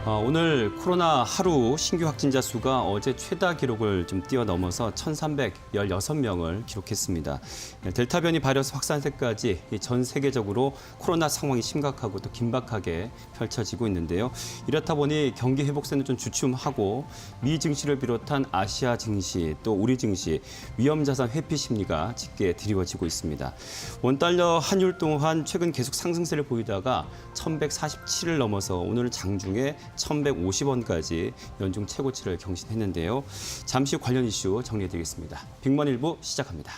오늘 코로나 하루 신규 확진자 수가 어제 최다 기록을 좀 뛰어넘어서 1,316명을 기록했습니다. 델타 변이 바이러스 확산세까지 전 세계적으로 코로나 상황이 심각하고 또 긴박하게 펼쳐지고 있는데요. 이렇다 보니 경기 회복세는 좀 주춤하고 미 증시를 비롯한 아시아 증시 또 우리 증시 위험자산 회피 심리가 짙게 드리워지고 있습니다. 원달러 환율 또한 최근 계속 상승세를 보이다가 1,147을 넘어서 오늘 장중에 1,150원까지 연중 최고치를 경신했는데요. 잠시 후 관련 이슈 정리해드리겠습니다. 빅먼1부 시작합니다.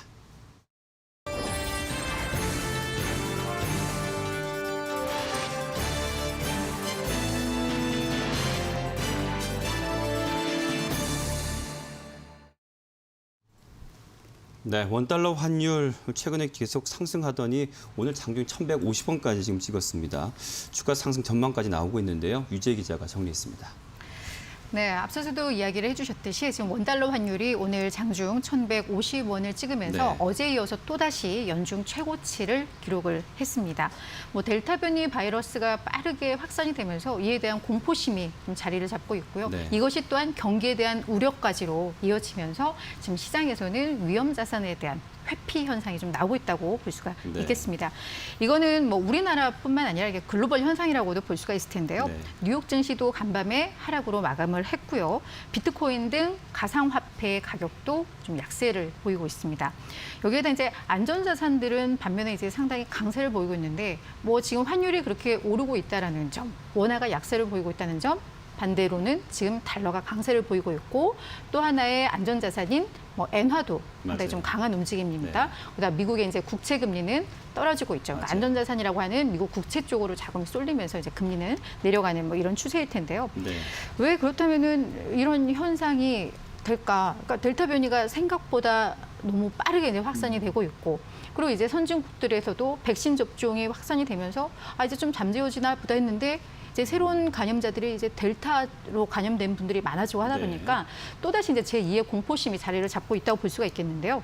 네, 원달러 환율 최근에 계속 상승하더니 오늘 장중 1,150원까지 지금 찍었습니다. 주가 상승 전망까지 나오고 있는데요. 유재 기자가 정리했습니다. 네, 앞서서도 이야기를 해주셨듯이 지금 원달러 환율이 오늘 장중 1,150원을 찍으면서 어제에 이어서 또다시 연중 최고치를 기록을 했습니다. 델타 변이 바이러스가 빠르게 확산이 되면서 이에 대한 공포심이 좀 자리를 잡고 있고요. 이것이 또한 경기에 대한 우려까지로 이어지면서 지금 시장에서는 위험 자산에 대한 회피 현상이 좀 나오고 있다고 볼 수가 있겠습니다. 이거는 우리나라뿐만 아니라 이게 글로벌 현상이라고도 볼 수가 있을 텐데요. 뉴욕 증시도 간밤에 하락으로 마감을 했고요. 비트코인 등 가상화폐 가격도 좀 약세를 보이고 있습니다. 여기에다 이제 안전자산들은 반면에 이제 상당히 강세를 보이고 있는데 지금 환율이 그렇게 오르고 있다라는 점, 원화가 약세를 보이고 있다는 점, 반대로는 지금 달러가 강세를 보이고 있고 또 하나의 안전자산인 엔화도 상당히 좀 강한 움직임입니다. 그다음 미국의 이제 국채 금리는 떨어지고 있죠. 그러니까 안전자산이라고 하는 미국 국채 쪽으로 자금이 쏠리면서 이제 금리는 내려가는 이런 추세일 텐데요. 왜 그렇다면은 이런 현상이 될까? 그러니까 델타 변이가 생각보다 너무 빠르게 이제 확산이 되고 있고, 그리고 이제 선진국들에서도 백신 접종이 확산이 되면서 이제 좀 잠재워지나 보다 했는데. 이제 새로운 감염자들이 이제 델타로 감염된 분들이 많아지고 하다 보니까 또다시 이제 제2의 공포심이 자리를 잡고 있다고 볼 수가 있겠는데요.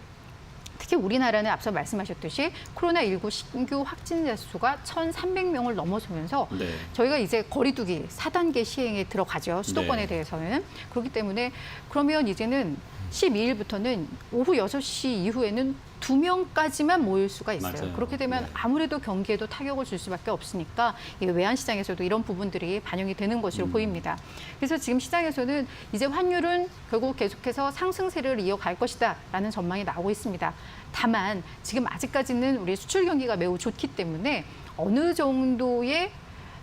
특히 우리나라는 앞서 말씀하셨듯이 코로나19 신규 확진자 수가 1,300명을 넘어서면서 저희가 이제 거리두기 4단계 시행에 들어가죠. 수도권에 대해서는. 그렇기 때문에 그러면 이제는 12일부터는 오후 6시 이후에는 2명까지만 모일 수가 있어요. 그렇게 되면 아무래도 경기에도 타격을 줄 수밖에 없으니까 외환시장에서도 이런 부분들이 반영이 되는 것으로 보입니다. 그래서 지금 시장에서는 이제 환율은 결국 계속해서 상승세를 이어갈 것이다라는 전망이 나오고 있습니다. 다만 지금 아직까지는 우리 수출 경기가 매우 좋기 때문에 어느 정도의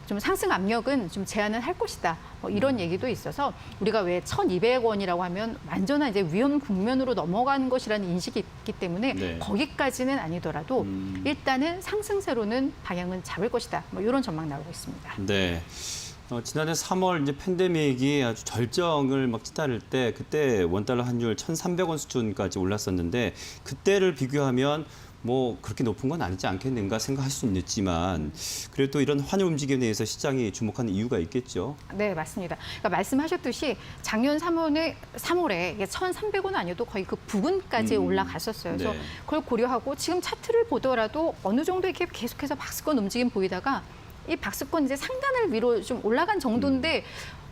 좀 상승 압력은 좀 제한을 할 것이다. 이런 얘기도 있어서 우리가 왜 1,200원이라고 하면 완전한 이제 위험 국면으로 넘어가는 것이라는 인식이 있기 때문에 거기까지는 아니더라도 일단은 상승세로는 방향은 잡을 것이다. 이런 전망 나오고 있습니다. 네. 지난해 3월 이제 팬데믹이 아주 절정을 치달을 때 그때 원달러 환율 1,300원 수준까지 올랐었는데 그때를 비교하면 그렇게 높은 건 아니지 않겠는가 생각할 수는 있지만 그래도 이런 환율 움직임에 대해서 시장이 주목하는 이유가 있겠죠. 네, 맞습니다. 그러니까 말씀하셨듯이 작년 3월에 이게 1,300원 아니어도 거의 그 부근까지 올라갔었어요. 그래서 그걸 고려하고 지금 차트를 보더라도 어느 정도 이렇게 계속해서 박스권 움직임 보이다가 이 박스권 이제 상단을 위로 좀 올라간 정도인데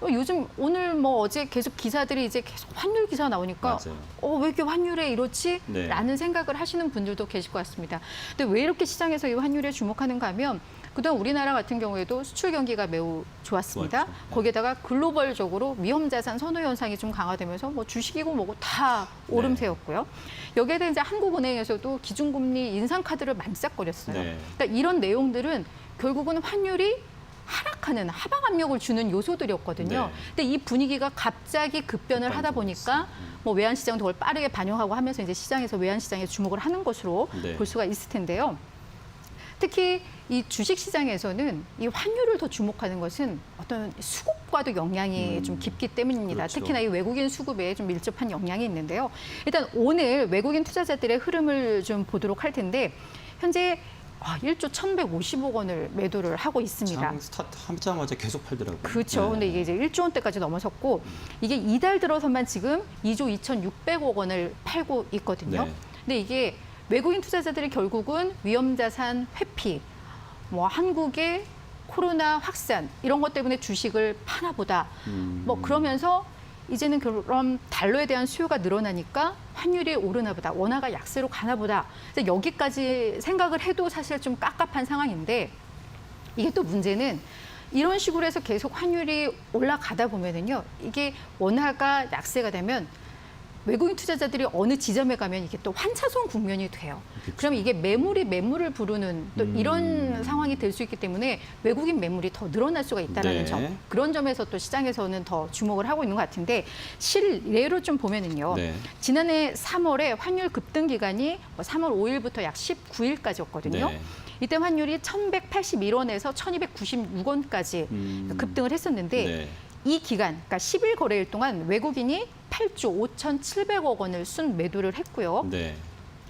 요즘 오늘 어제 계속 기사들이 이제 계속 환율 기사 나오니까 왜 이렇게 환율에 이렇지? 라는 생각을 하시는 분들도 계실 것 같습니다. 근데 왜 이렇게 시장에서 이 환율에 주목하는가 하면 그동안 우리나라 같은 경우에도 수출 경기가 매우 좋았습니다. 거기에다가 글로벌적으로 위험자산 선호 현상이 좀 강화되면서 주식이고 뭐고 다 오름세였고요. 여기에 대해 이제 한국은행에서도 기준금리 인상 카드를 만싹거렸어요. 그러니까 이런 내용들은 결국은 환율이 하락하는 하방 압력을 주는 요소들이었거든요. 근데 이 분위기가 갑자기 급변을 하다 보니까 외환시장도 그걸 빠르게 반영하고 하면서 이제 시장에서 외환시장에 주목을 하는 것으로 볼 수가 있을 텐데요. 특히 이 주식시장에서는 이 환율을 더 주목하는 것은 어떤 수급과도 영향이 좀 깊기 때문입니다. 특히나 이 외국인 수급에 좀 밀접한 영향이 있는데요. 일단 오늘 외국인 투자자들의 흐름을 좀 보도록 할 텐데 현재 1조 1,150억 원을 매도를 하고 있습니다. 장 스타트 하자마자 계속 팔더라고요. 그렇죠. 근데 이게 이제 1조 원대까지 넘어섰고 이게 이달 들어서만 지금 2조 2,600억 원을 팔고 있거든요. 근데 이게 외국인 투자자들이 결국은 위험자산 회피, 한국의 코로나 확산 이런 것 때문에 주식을 파나 보다. 뭐 그러면서 이제는 그럼 달러에 대한 수요가 늘어나니까 환율이 오르나 보다. 원화가 약세로 가나 보다. 여기까지 생각을 해도 사실 좀 깝깝한 상황인데 이게 또 문제는 이런 식으로 해서 계속 환율이 올라가다 보면은요. 이게 원화가 약세가 되면 외국인 투자자들이 어느 지점에 가면 이게 또 환차손 국면이 돼요. 그럼 이게 매물이 매물을 부르는 또 이런 상황이 될 수 있기 때문에 외국인 매물이 더 늘어날 수가 있다는 네. 점. 그런 점에서 또 시장에서는 더 주목을 하고 있는 것 같은데 실례로 좀 보면은요. 네. 지난해 3월에 환율 급등 기간이 3월 5일부터 약 19일까지였거든요. 네. 이때 환율이 1,181원에서 1,296원까지 급등을 했었는데 네. 이 기간, 그러니까 10일 거래일 동안 외국인이 8조 5,700억 원을 순매도를 했고요. 네.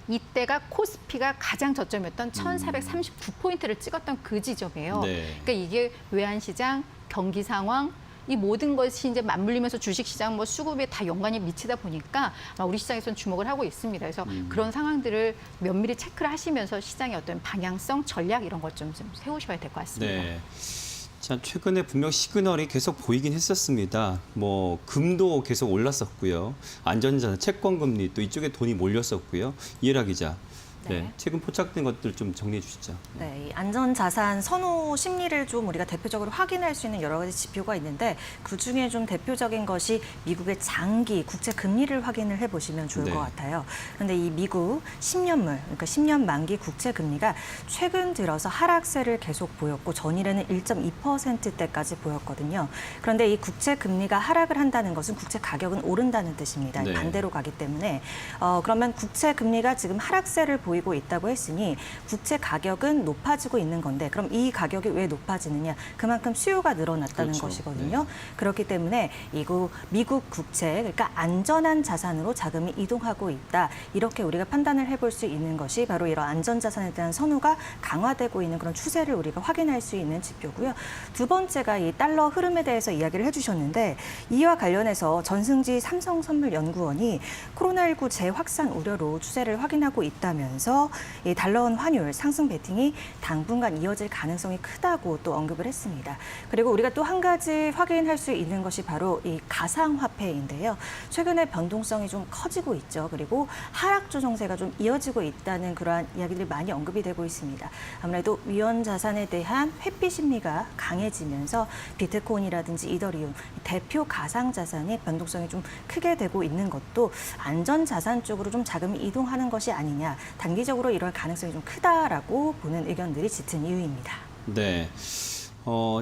이때가 코스피가 가장 저점이었던 1,439포인트를 찍었던 그 지점이에요. 네. 그러니까 이게 외환시장, 경기 상황, 이 모든 것이 이제 맞물리면서 주식시장, 뭐 수급에 다 연관이 미치다 보니까 아마 우리 시장에서는 주목을 하고 있습니다. 그래서 그런 상황들을 면밀히 체크를 하시면서 시장의 어떤 방향성, 전략 이런 것 좀 세우셔야 될 것 같습니다. 네. 자, 최근에 분명 시그널이 계속 보이긴 했었습니다. 뭐 금도 계속 올랐었고요. 안전자산, 채권 금리 또 이쪽에 돈이 몰렸었고요. 이해라 기자. 네. 네. 최근 포착된 것들 좀 정리해 주시죠. 네, 이 안전자산 선호 심리를 좀 우리가 대표적으로 확인할 수 있는 여러 가지 지표가 있는데 그중에 좀 대표적인 것이 미국의 장기 국채 금리를 확인을 해보시면 좋을 네. 것 같아요. 그런데 이 미국 10년물, 그러니까 10년 만기 국채 금리가 최근 들어서 하락세를 계속 보였고 전일에는 1.2%대까지 보였거든요. 그런데 이 국채 금리가 하락을 한다는 것은 국채 가격은 오른다는 뜻입니다. 네. 반대로 가기 때문에 그러면 국채 금리가 지금 하락세를 보이고 있다고 했으니 국채 가격은 높아지고 있는 건데 그럼 이 가격이 왜 높아지느냐? 그만큼 수요가 늘어났다는 그렇죠. 것이거든요. 네. 그렇기 때문에 미국 국채, 그러니까 안전한 자산으로 자금이 이동하고 있다. 이렇게 우리가 판단을 해볼 수 있는 것이 바로 이런 안전자산에 대한 선호가 강화되고 있는 그런 추세를 우리가 확인할 수 있는 지표고요. 두 번째가 이 달러 흐름에 대해서 이야기를 해주셨는데 이와 관련해서 전승지 삼성선물연구원이 코로나19 재확산 우려로 추세를 확인하고 있다면서 이 달러원 환율 상승 베팅이 당분간 이어질 가능성이 크다고 또 언급을 했습니다. 그리고 우리가 또 한 가지 확인할 수 있는 것이 바로 이 가상화폐인데요. 최근에 변동성이 좀 커지고 있죠. 그리고 하락 조정세가 좀 이어지고 있다는 그러한 이야기들이 많이 언급이 되고 있습니다. 아무래도 위험 자산에 대한 회피 심리가 강해지면서 비트코인이라든지 이더리움 대표 가상 자산의 변동성이 좀 크게 되고 있는 것도 안전 자산 쪽으로 좀 자금이 이동하는 것이 아니냐. 단기적으로 이럴 가능성이 좀 크다라고 보는 의견들이 짙은 이유입니다. 네.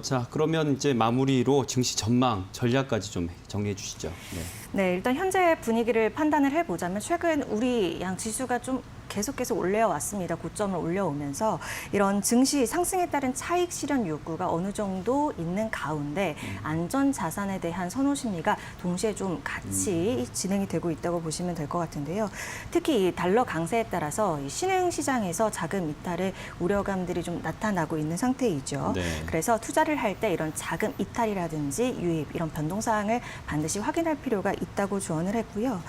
자, 그러면 이제 마무리로 증시 전망, 전략까지 좀 정리해 주시죠. 네. 네, 일단 현재 분위기를 판단을 해보자면 최근 우리 양 지수가 좀 계속 올려왔습니다. 고점을 올려오면서 이런 증시 상승에 따른 차익 실현 욕구가 어느 정도 있는 가운데 안전 자산에 대한 선호 심리가 동시에 좀 같이 진행이 되고 있다고 보시면 될 것 같은데요. 특히 이 달러 강세에 따라서 이 신흥 시장에서 자금 이탈의 우려감들이 좀 나타나고 있는 상태이죠. 네. 그래서 투자를 할 때 이런 자금 이탈이라든지 유입 이런 변동 사항을 반드시 확인할 필요가 있다고 조언을 했고요.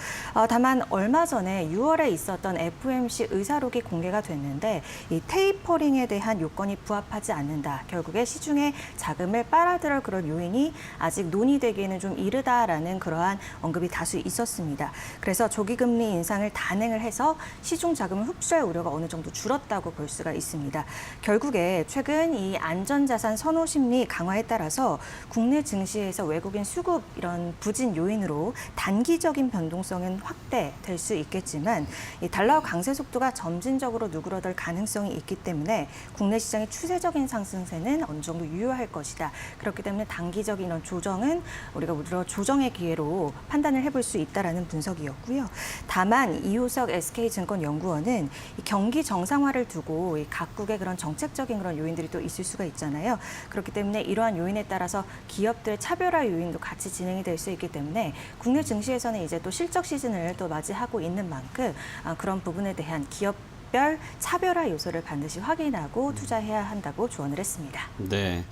다만 얼마 전에 6월에 있었던 FOMC 의사록이 공개가 됐는데 이 테이퍼링에 대한 요건이 부합하지 않는다. 결국에 시중에 자금을 빨아들일 그런 요인이 아직 논의되기에는 좀 이르다라는 그러한 언급이 다수 있었습니다. 그래서 조기금리 인상을 단행을 해서 시중 자금을 흡수할 우려가 어느 정도 줄었다고 볼 수가 있습니다. 결국에 최근 이 안전자산 선호 심리 강화에 따라서 국내 증시에서 외국인 수급 이런 부진 요인으로 단기적인 변동성은 확대될 수 있겠지만 이 달러 강세 속도가 점진적으로 누그러들 가능성이 있기 때문에 국내 시장의 추세적인 상승세는 어느 정도 유효할 것이다. 그렇기 때문에 단기적인 이런 조정은 우리가 오히려 조정의 기회로 판단을 해볼 수 있다라는 분석이었고요. 다만 이호석 SK증권 연구원은 이 경기 정상화를 두고 이 각국의 그런 정책적인 그런 요인들이 또 있을 수가 있잖아요. 그렇기 때문에 이러한 요인에 따라서 기업들의 차별화 요인도 같이 진행이 될 수 있기 때문에 국내 증시에서는 이제 또 실적 시즌을 또 맞이하고 있는 만큼 그런 부분에 대한 기업별 차별화 요소를 반드시 확인하고 투자해야 한다고 조언을 했습니다. 네.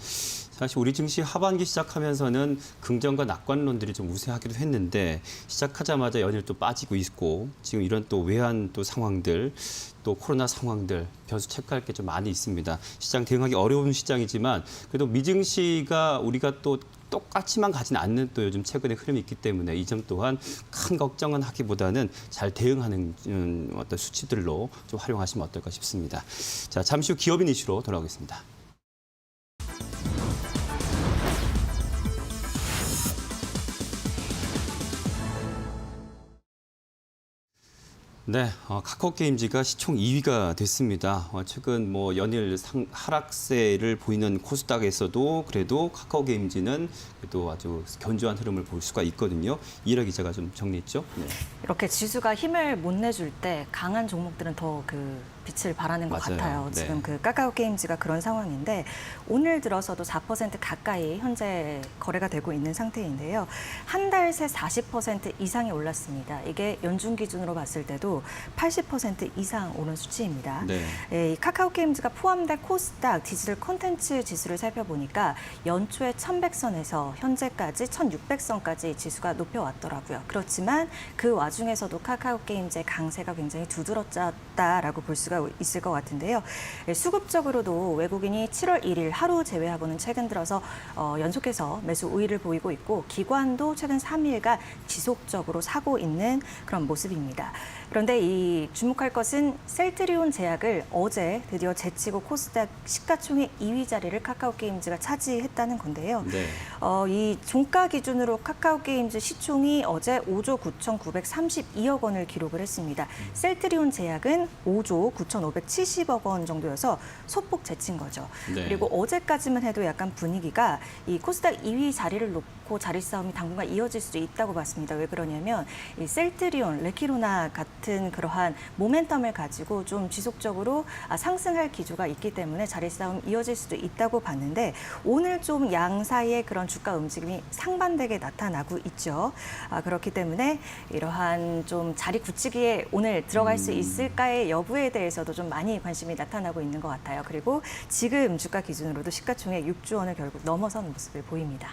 사실 우리 증시 하반기 시작하면서는 긍정과 낙관론들이 좀 우세하기도 했는데 시작하자마자 연일 또 빠지고 있고 지금 이런 또 외환 또 상황들 또 코로나 상황들 변수 체크할 게 좀 많이 있습니다. 시장 대응하기 어려운 시장이지만 그래도 미증시가 우리가 또 똑같이만 가지는 않는 또 요즘 최근의 흐름이 있기 때문에 이 점 또한 큰 걱정은 하기보다는 잘 대응하는 어떤 수치들로 좀 활용하시면 어떨까 싶습니다. 자, 잠시 후 기업인 이슈로 돌아오겠습니다. 네, 카카오 게임즈가 시총 2위가 됐습니다. 최근 뭐 연일 하락세를 보이는 코스닥에서도 그래도 카카오 게임즈는 그래도 아주 견조한 흐름을 볼 수가 있거든요. 이일화 기자가 좀 정리했죠. 네. 이렇게 지수가 힘을 못 내줄 때 강한 종목들은 더 그 빛을 발하는 것 맞아요. 같아요. 네. 지금 그 카카오 게임즈가 그런 상황인데 오늘 들어서도 4% 가까이 현재 거래가 되고 있는 상태인데요. 한 달 새 40% 이상이 올랐습니다. 이게 연중 기준으로 봤을 때도 80% 이상 오른 수치입니다. 네. 이 카카오 게임즈가 포함된 코스닥 디지털 콘텐츠 지수를 살펴보니까 연초에 1100선에서 현재까지 1600선까지 지수가 높여왔더라고요. 그렇지만 그 와중에서도 카카오 게임즈의 강세가 굉장히 두드러졌다라고 볼 수가 있을 것 같은데요. 수급적으로도 외국인이 7월 1일 하루 제외하고는 최근 들어서 연속해서 매수 우위를 보이고 있고 기관도 최근 3일간 지속적으로 사고 있는 그런 모습입니다. 그런데 이 주목할 것은 셀트리온 제약을 어제 드디어 제치고 코스닥 시가총액 2위 자리를 카카오 게임즈가 차지했다는 건데요. 네. 이 종가 기준으로 카카오 게임즈 시총이 어제 5조 9,932억 원을 기록을 했습니다. 셀트리온 제약은 5조 9,570억 원 정도여서 소폭 제친 거죠. 네. 그리고 어제까지만 해도 약간 분위기가 이 코스닥 2위 자리를 놓고 자리 싸움이 당분간 이어질 수도 있다고 봤습니다. 왜 그러냐면 이 셀트리온, 레키로나 같은 그러한 모멘텀을 가지고 좀 지속적으로 상승할 기조가 있기 때문에 자리 싸움 이어질 수도 있다고 봤는데 오늘 좀 양 사이의 그런 주가 움직임이 상반되게 나타나고 있죠. 그렇기 때문에 이러한 좀 자리 굳히기에 오늘 들어갈 수 있을까의 여부에 대해서도 좀 많이 관심이 나타나고 있는 것 같아요. 그리고 지금 주가 기준으로도 시가총액 6조 원을 결국 넘어선 모습을 보입니다.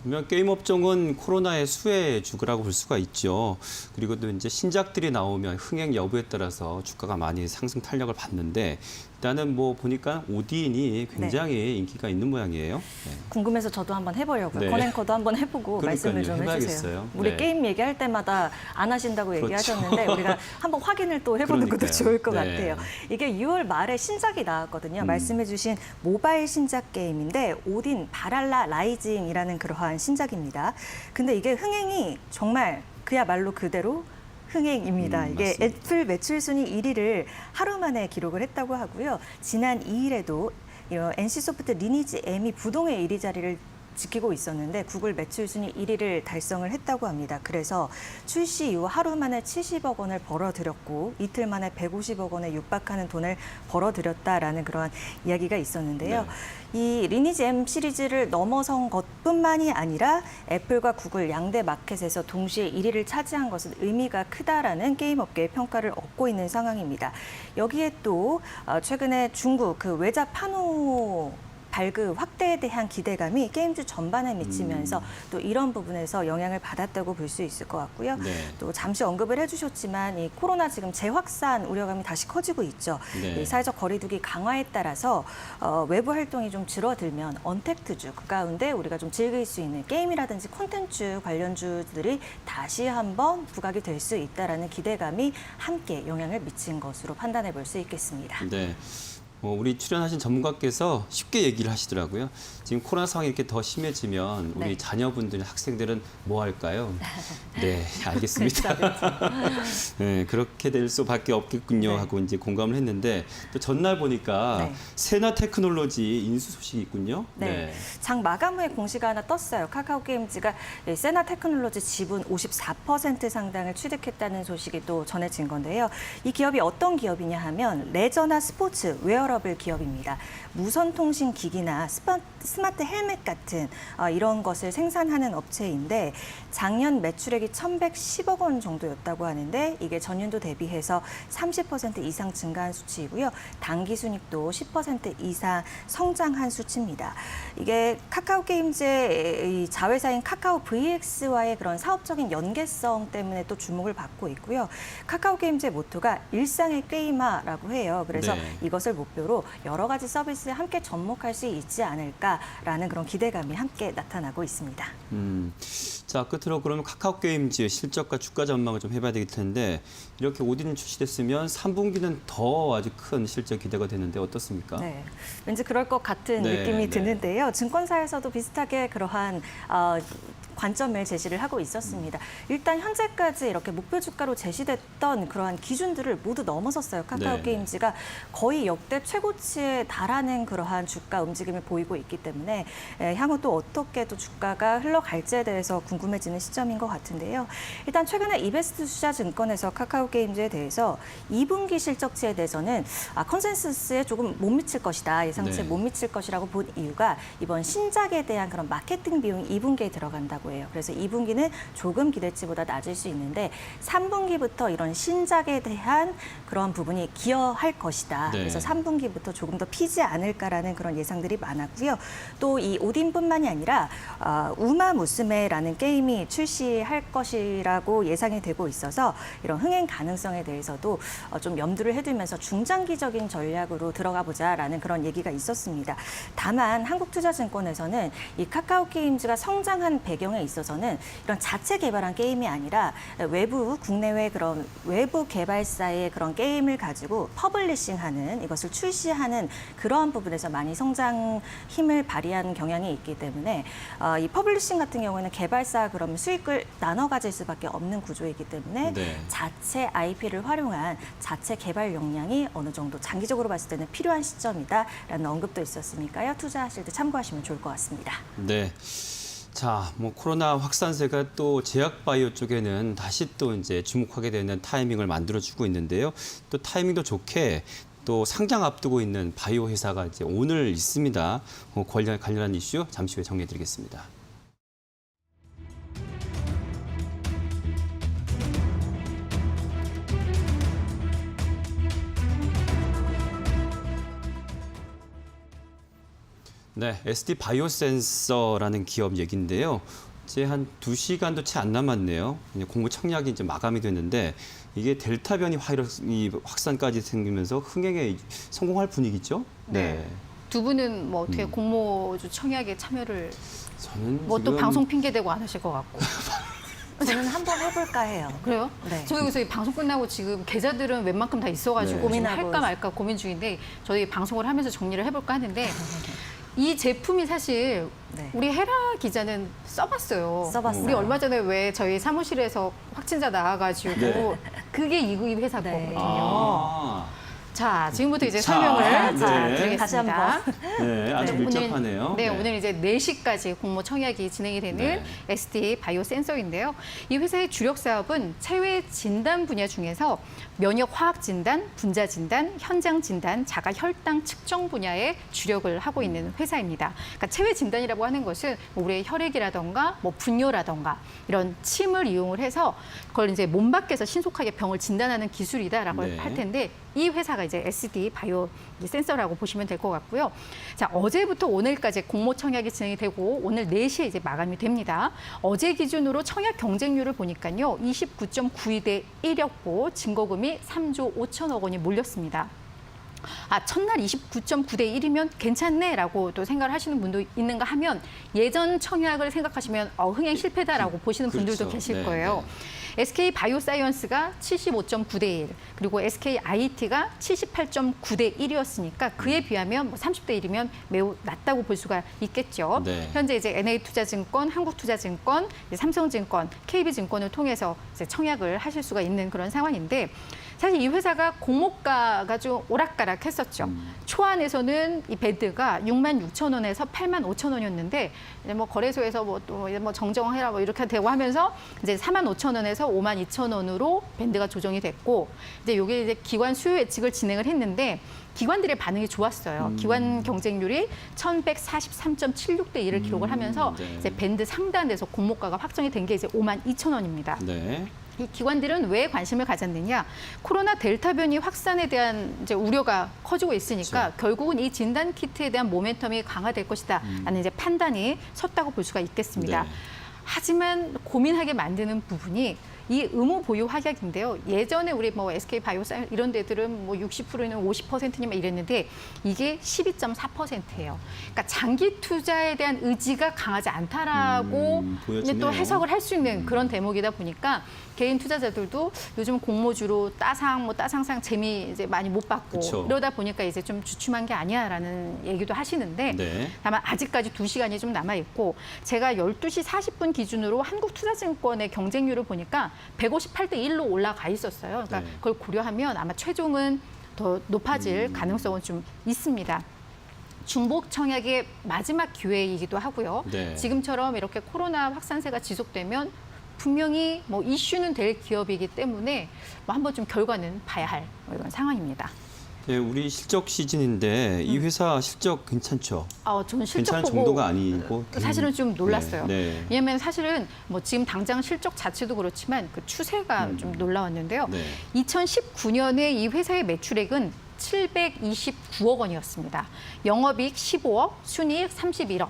보면 게임 업종은 코로나의 수혜주라고 볼 수가 있죠. 그리고 또 이제 신작들이 나오면 흥행 여부에 따라서 주가가 많이 상승 탄력을 받는데 일단은 뭐 보니까 오딘이 굉장히 인기가 있는 모양이에요. 네. 궁금해서 저도 한번 해보려고요. 네. 커넥커도 한번 해보고 그러니까요. 말씀을 좀 해주세요. 해봐야겠어요. 우리 네. 게임 얘기할 때마다 안 하신다고 그렇죠. 얘기하셨는데 우리가 한번 확인을 또 해보는 것도 그러니까요. 좋을 것 네. 같아요. 이게 6월 말에 신작이 나왔거든요. 말씀해주신 모바일 신작 게임인데 오딘 바랄라 라이징이라는 그러한 신작입니다. 근데 이게 흥행이 정말 그야말로 그대로 흥행입니다. 이게 맞습니다. 애플 매출 순위 1위를 하루 만에 기록을 했다고 하고요. 지난 2일에도 NC소프트 리니지 M이 부동의 1위 자리를 지키고 있었는데 구글 매출 순위 1위를 달성을 했다고 합니다. 그래서 출시 이후 하루 만에 70억 원을 벌어들였고 이틀 만에 150억 원에 육박하는 돈을 벌어들였다라는 그러한 이야기가 있었는데요. 이 리니지 M 시리즈를 넘어선 것뿐만이 아니라 애플과 구글 양대 마켓에서 동시에 1위를 차지한 것은 의미가 크다라는 게임 업계의 평가를 얻고 있는 상황입니다. 여기에 또 최근에 중국 그 외자 판호 발급 확대에 대한 기대감이 게임주 전반에 미치면서 또 이런 부분에서 영향을 받았다고 볼 수 있을 것 같고요. 네. 또 잠시 언급을 해주셨지만 이 코로나 지금 재확산 우려감이 다시 커지고 있죠. 네. 이 사회적 거리두기 강화에 따라서 외부 활동이 좀 줄어들면 언택트주 그 가운데 우리가 좀 즐길 수 있는 게임이라든지 콘텐츠 관련주들이 다시 한번 부각이 될 수 있다라는 기대감이 함께 영향을 미친 것으로 판단해 볼 수 있겠습니다. 네. 우리 출연하신 전문가께서 쉽게 얘기를 하시더라고요. 지금 코로나 상황이 이렇게 더 심해지면 우리 네. 자녀분들, 학생들은 뭐 할까요? 네, 알겠습니다. 네, 그렇게 될 수밖에 없겠군요 네. 하고 이제 공감을 했는데 또 전날 보니까 네. 세나 테크놀로지 인수 소식이 있군요. 네. 장 마감 후에 공시가 하나 떴어요. 카카오 게임즈가 세나 테크놀로지 지분 54% 상당을 취득했다는 소식이 또 전해진 건데요. 이 기업이 어떤 기업이냐 하면 레저나 스포츠, 웨어러블 웨어러블 기업입니다. 무선 통신 기기나 스마트 헬멧 같은 이런 것을 생산하는 업체인데 작년 매출액이 1,110억 원 정도였다고 하는데 이게 전년도 대비해서 30% 이상 증가한 수치이고요. 당기순이익도 10% 이상 성장한 수치입니다. 이게 카카오 게임즈의 자회사인 카카오 VX와의 그런 사업적인 연계성 때문에 또 주목을 받고 있고요. 카카오 게임즈의 모토가 일상의 게임화라고 해요. 그래서 네. 이것을 목표로 여러 가지 서비스에 함께 접목할 수 있지 않을까라는 그런 기대감이 함께 나타나고 있습니다. 자, 끝으로 그러면 카카오 게임즈의 실적과 주가 전망을 좀 해봐야 되겠 텐데 이렇게 오디는 출시됐으면 3분기는 더 아주 큰 실적 기대가 되는데 어떻습니까? 네, 왠지 그럴 것 같은 네, 느낌이 네. 드는데요. 증권사에서도 비슷하게 그러한 관점을 제시를 하고 있었습니다. 일단 현재까지 이렇게 목표 주가로 제시됐던 그러한 기준들을 모두 넘어섰어요. 카카오 네, 게임즈가 거의 역대 최고치에 달하는 그러한 주가 움직임을 보이고 있기 때문에 향후 또 어떻게 또 주가가 흘러갈지에 대해서 궁금해지는 시점인 것 같은데요. 일단 최근에 이베스트 투자증권에서 카카오 게임즈에 대해서 2분기 실적치에 대해서는 컨센서스에 조금 못 미칠 것이다. 예상치에 네. 못 미칠 것이라고 본 이유가 이번 신작에 대한 그런 마케팅 비용이 2분기에 들어간다고 해요. 그래서 2분기는 조금 기대치보다 낮을 수 있는데 3분기부터 이런 신작에 대한 그런 부분이 기여할 것이다. 네. 그래서 3분기부터 조금 더 피지 않을까라는 그런 예상들이 많았고요. 또 이 오딘뿐만이 아니라 우마무스메라는 게임이 출시할 것이라고 예상이 되고 있어서 이런 흥행 가능성에 대해서도 좀 염두를 해두면서 중장기적인 전략으로 들어가 보자라는 그런 얘기가 있었습니다. 다만 한국투자증권에서는 이 카카오 게임즈가 성장한 배경에 있어서는 이런 자체 개발한 게임이 아니라 외부 국내외 그런 외부 개발사의 그런 게임을 가지고 퍼블리싱하는 이것을 출시하는 그러한 부분에서 많이 성장 힘을 발휘한 경향이 있기 때문에 이 퍼블리싱 같은 경우에는 개발사 그럼 수익을 나눠 가질 수밖에 없는 구조이기 때문에 네. 자체 IP를 활용한 자체 개발 역량이 어느 정도 장기적으로 봤을 때는 필요한 시점이다라는 언급도 있었으니까요. 투자하실 때 참고하시면 좋을 것 같습니다. 네. 자, 뭐 코로나 확산세가 또 제약바이오 쪽에는 다시 또 이제 주목하게 되는 타이밍을 만들어주고 있는데요. 또 타이밍도 좋게 또 상장 앞두고 있는 바이오 회사가 이제 오늘 있습니다. 관련한 이슈 잠시 후에 정리해드리겠습니다. 네, SD 바이오센서라는 기업 얘기인데요. 이제 한 2시간도 채 안 남았네요. 이제 공모 청약이 이제 마감이 됐는데 이게 델타 변이 바이러스 확산까지 생기면서 흥행에 성공할 분위기죠? 네. 두 분은 뭐 어떻게 공모주 청약에 참여를 저는 뭐 또 지금 방송 핑계 대고 안 하실 것 같고. 저는 한번 해볼까 해요. 그래요? 네. 저희 여기서 이 방송 끝나고 지금 계좌들은 웬만큼 다 있어가지고 네. 지금 고민하고 할까 말까 고민 중인데 저희 방송을 하면서 정리를 해볼까 하는데 이 제품이 사실 네. 우리 헤라 기자는 써봤어요. 써봤어요. 우리 얼마 전에 왜 저희 사무실에서 확진자 나와가지고 네. 그게 이 회사거든요. 네. 아, 자, 지금부터 이제 자, 설명을 네. 드리겠습니다. 다시 한번. 네, 아주 오늘, 밀접하네요. 네, 오늘 이제 4시까지 공모 청약이 진행이 되는 네. SD 바이오 센서인데요. 이 회사의 주력 사업은 체외 진단 분야 중에서 면역 화학 진단, 분자 진단, 현장 진단, 자가 혈당 측정 분야에 주력을 하고 있는 회사입니다. 그러니까 체외 진단이라고 하는 것은 뭐 우리의 혈액이라던가 뭐 분뇨라던가 이런 침을 이용을 해서 그걸 이제 몸 밖에서 신속하게 병을 진단하는 기술이다라고 네. 할 텐데 이 회사가 이제 SD 바이오 센서라고 보시면 될 것 같고요. 자, 어제부터 오늘까지 공모 청약이 진행이 되고 오늘 4시에 이제 마감이 됩니다. 어제 기준으로 청약 경쟁률을 보니까요. 29.92대 1였고 증거금이 3조 5천억 원이 몰렸습니다. 첫날 29.9대 1이면 괜찮네라고 또 생각을 하시는 분도 있는가 하면 예전 청약을 생각하시면 흥행 실패다라고 보시는 분들도 그렇죠. 계실 네, 거예요. SK 바이오사이언스가 75.9대 1, 그리고 SK IT가 78.9대 1이었으니까 그에 비하면 뭐 30대 1이면 매우 낮다고 볼 수가 있겠죠. 네. 현재 이제 NA투자증권, 한국투자증권, 삼성증권, KB증권을 통해서 이제 청약을 하실 수가 있는 그런 상황인데 사실 이 회사가 공모가가 좀 오락가락했었죠. 초안에서는 이 밴드가 66,000원에서 85,000원이었는데 이제 뭐 거래소에서 뭐 또 뭐 정정해라 뭐 이렇게 되고 하면서 이제 45,000원에서 52,000원으로 밴드가 조정이 됐고 이제 요게 이제 기관 수요 예측을 진행을 했는데 기관들의 반응이 좋았어요. 기관 경쟁률이 1,143.76대 1을 기록을 하면서 네. 이제 밴드 상단에서 공모가가 확정이 된 게 이제 52,000원입니다. 네. 이 기관들은 왜 관심을 가졌느냐? 코로나 델타 변이 확산에 대한 이제 우려가 커지고 있으니까 그렇죠. 결국은 이 진단 키트에 대한 모멘텀이 강화될 것이다라는 이제 판단이 섰다고 볼 수가 있겠습니다. 네. 하지만 고민하게 만드는 부분이 이 의무 보유 확약인데요. 예전에 우리 뭐 SK 바이오사이언 이런 데들은 뭐 60%는 50%냐만 이랬는데 이게 12.4%예요. 그러니까 장기 투자에 대한 의지가 강하지 않다라고 이제 보여지네요. 또 해석을 할 수 있는 그런 대목이다 보니까 개인 투자자들도 요즘 공모주로 따상상 재미 이제 많이 못 받고 그쵸. 이러다 보니까 이제 좀 주춤한 게 아니야라는 얘기도 하시는데 네. 다만 아직까지 2시간이 좀 남아 있고 제가 12시 40분 기준으로 한국투자증권의 경쟁률을 보니까 158대 1로 올라가 있었어요. 그러니까 네. 그걸 고려하면 아마 최종은 더 높아질 가능성은 좀 있습니다. 중복 청약의 마지막 기회이기도 하고요. 네. 지금처럼 이렇게 코로나 확산세가 지속되면 분명히 뭐 이슈는 될 기업이기 때문에 뭐 한번 좀 결과는 봐야 할 이런 상황입니다. 네, 우리 실적 시즌인데 이 회사 실적 괜찮죠? 저는 실적 괜찮은 보고 정도가 아니고 사실은 좀 놀랐어요. 네. 네. 왜냐하면 사실은 뭐 지금 당장 실적 자체도 그렇지만 그 추세가 좀 놀라웠는데요. 네. 2019년에 이 회사의 매출액은 729억 원이었습니다. 영업이익 15억, 순이익 31억.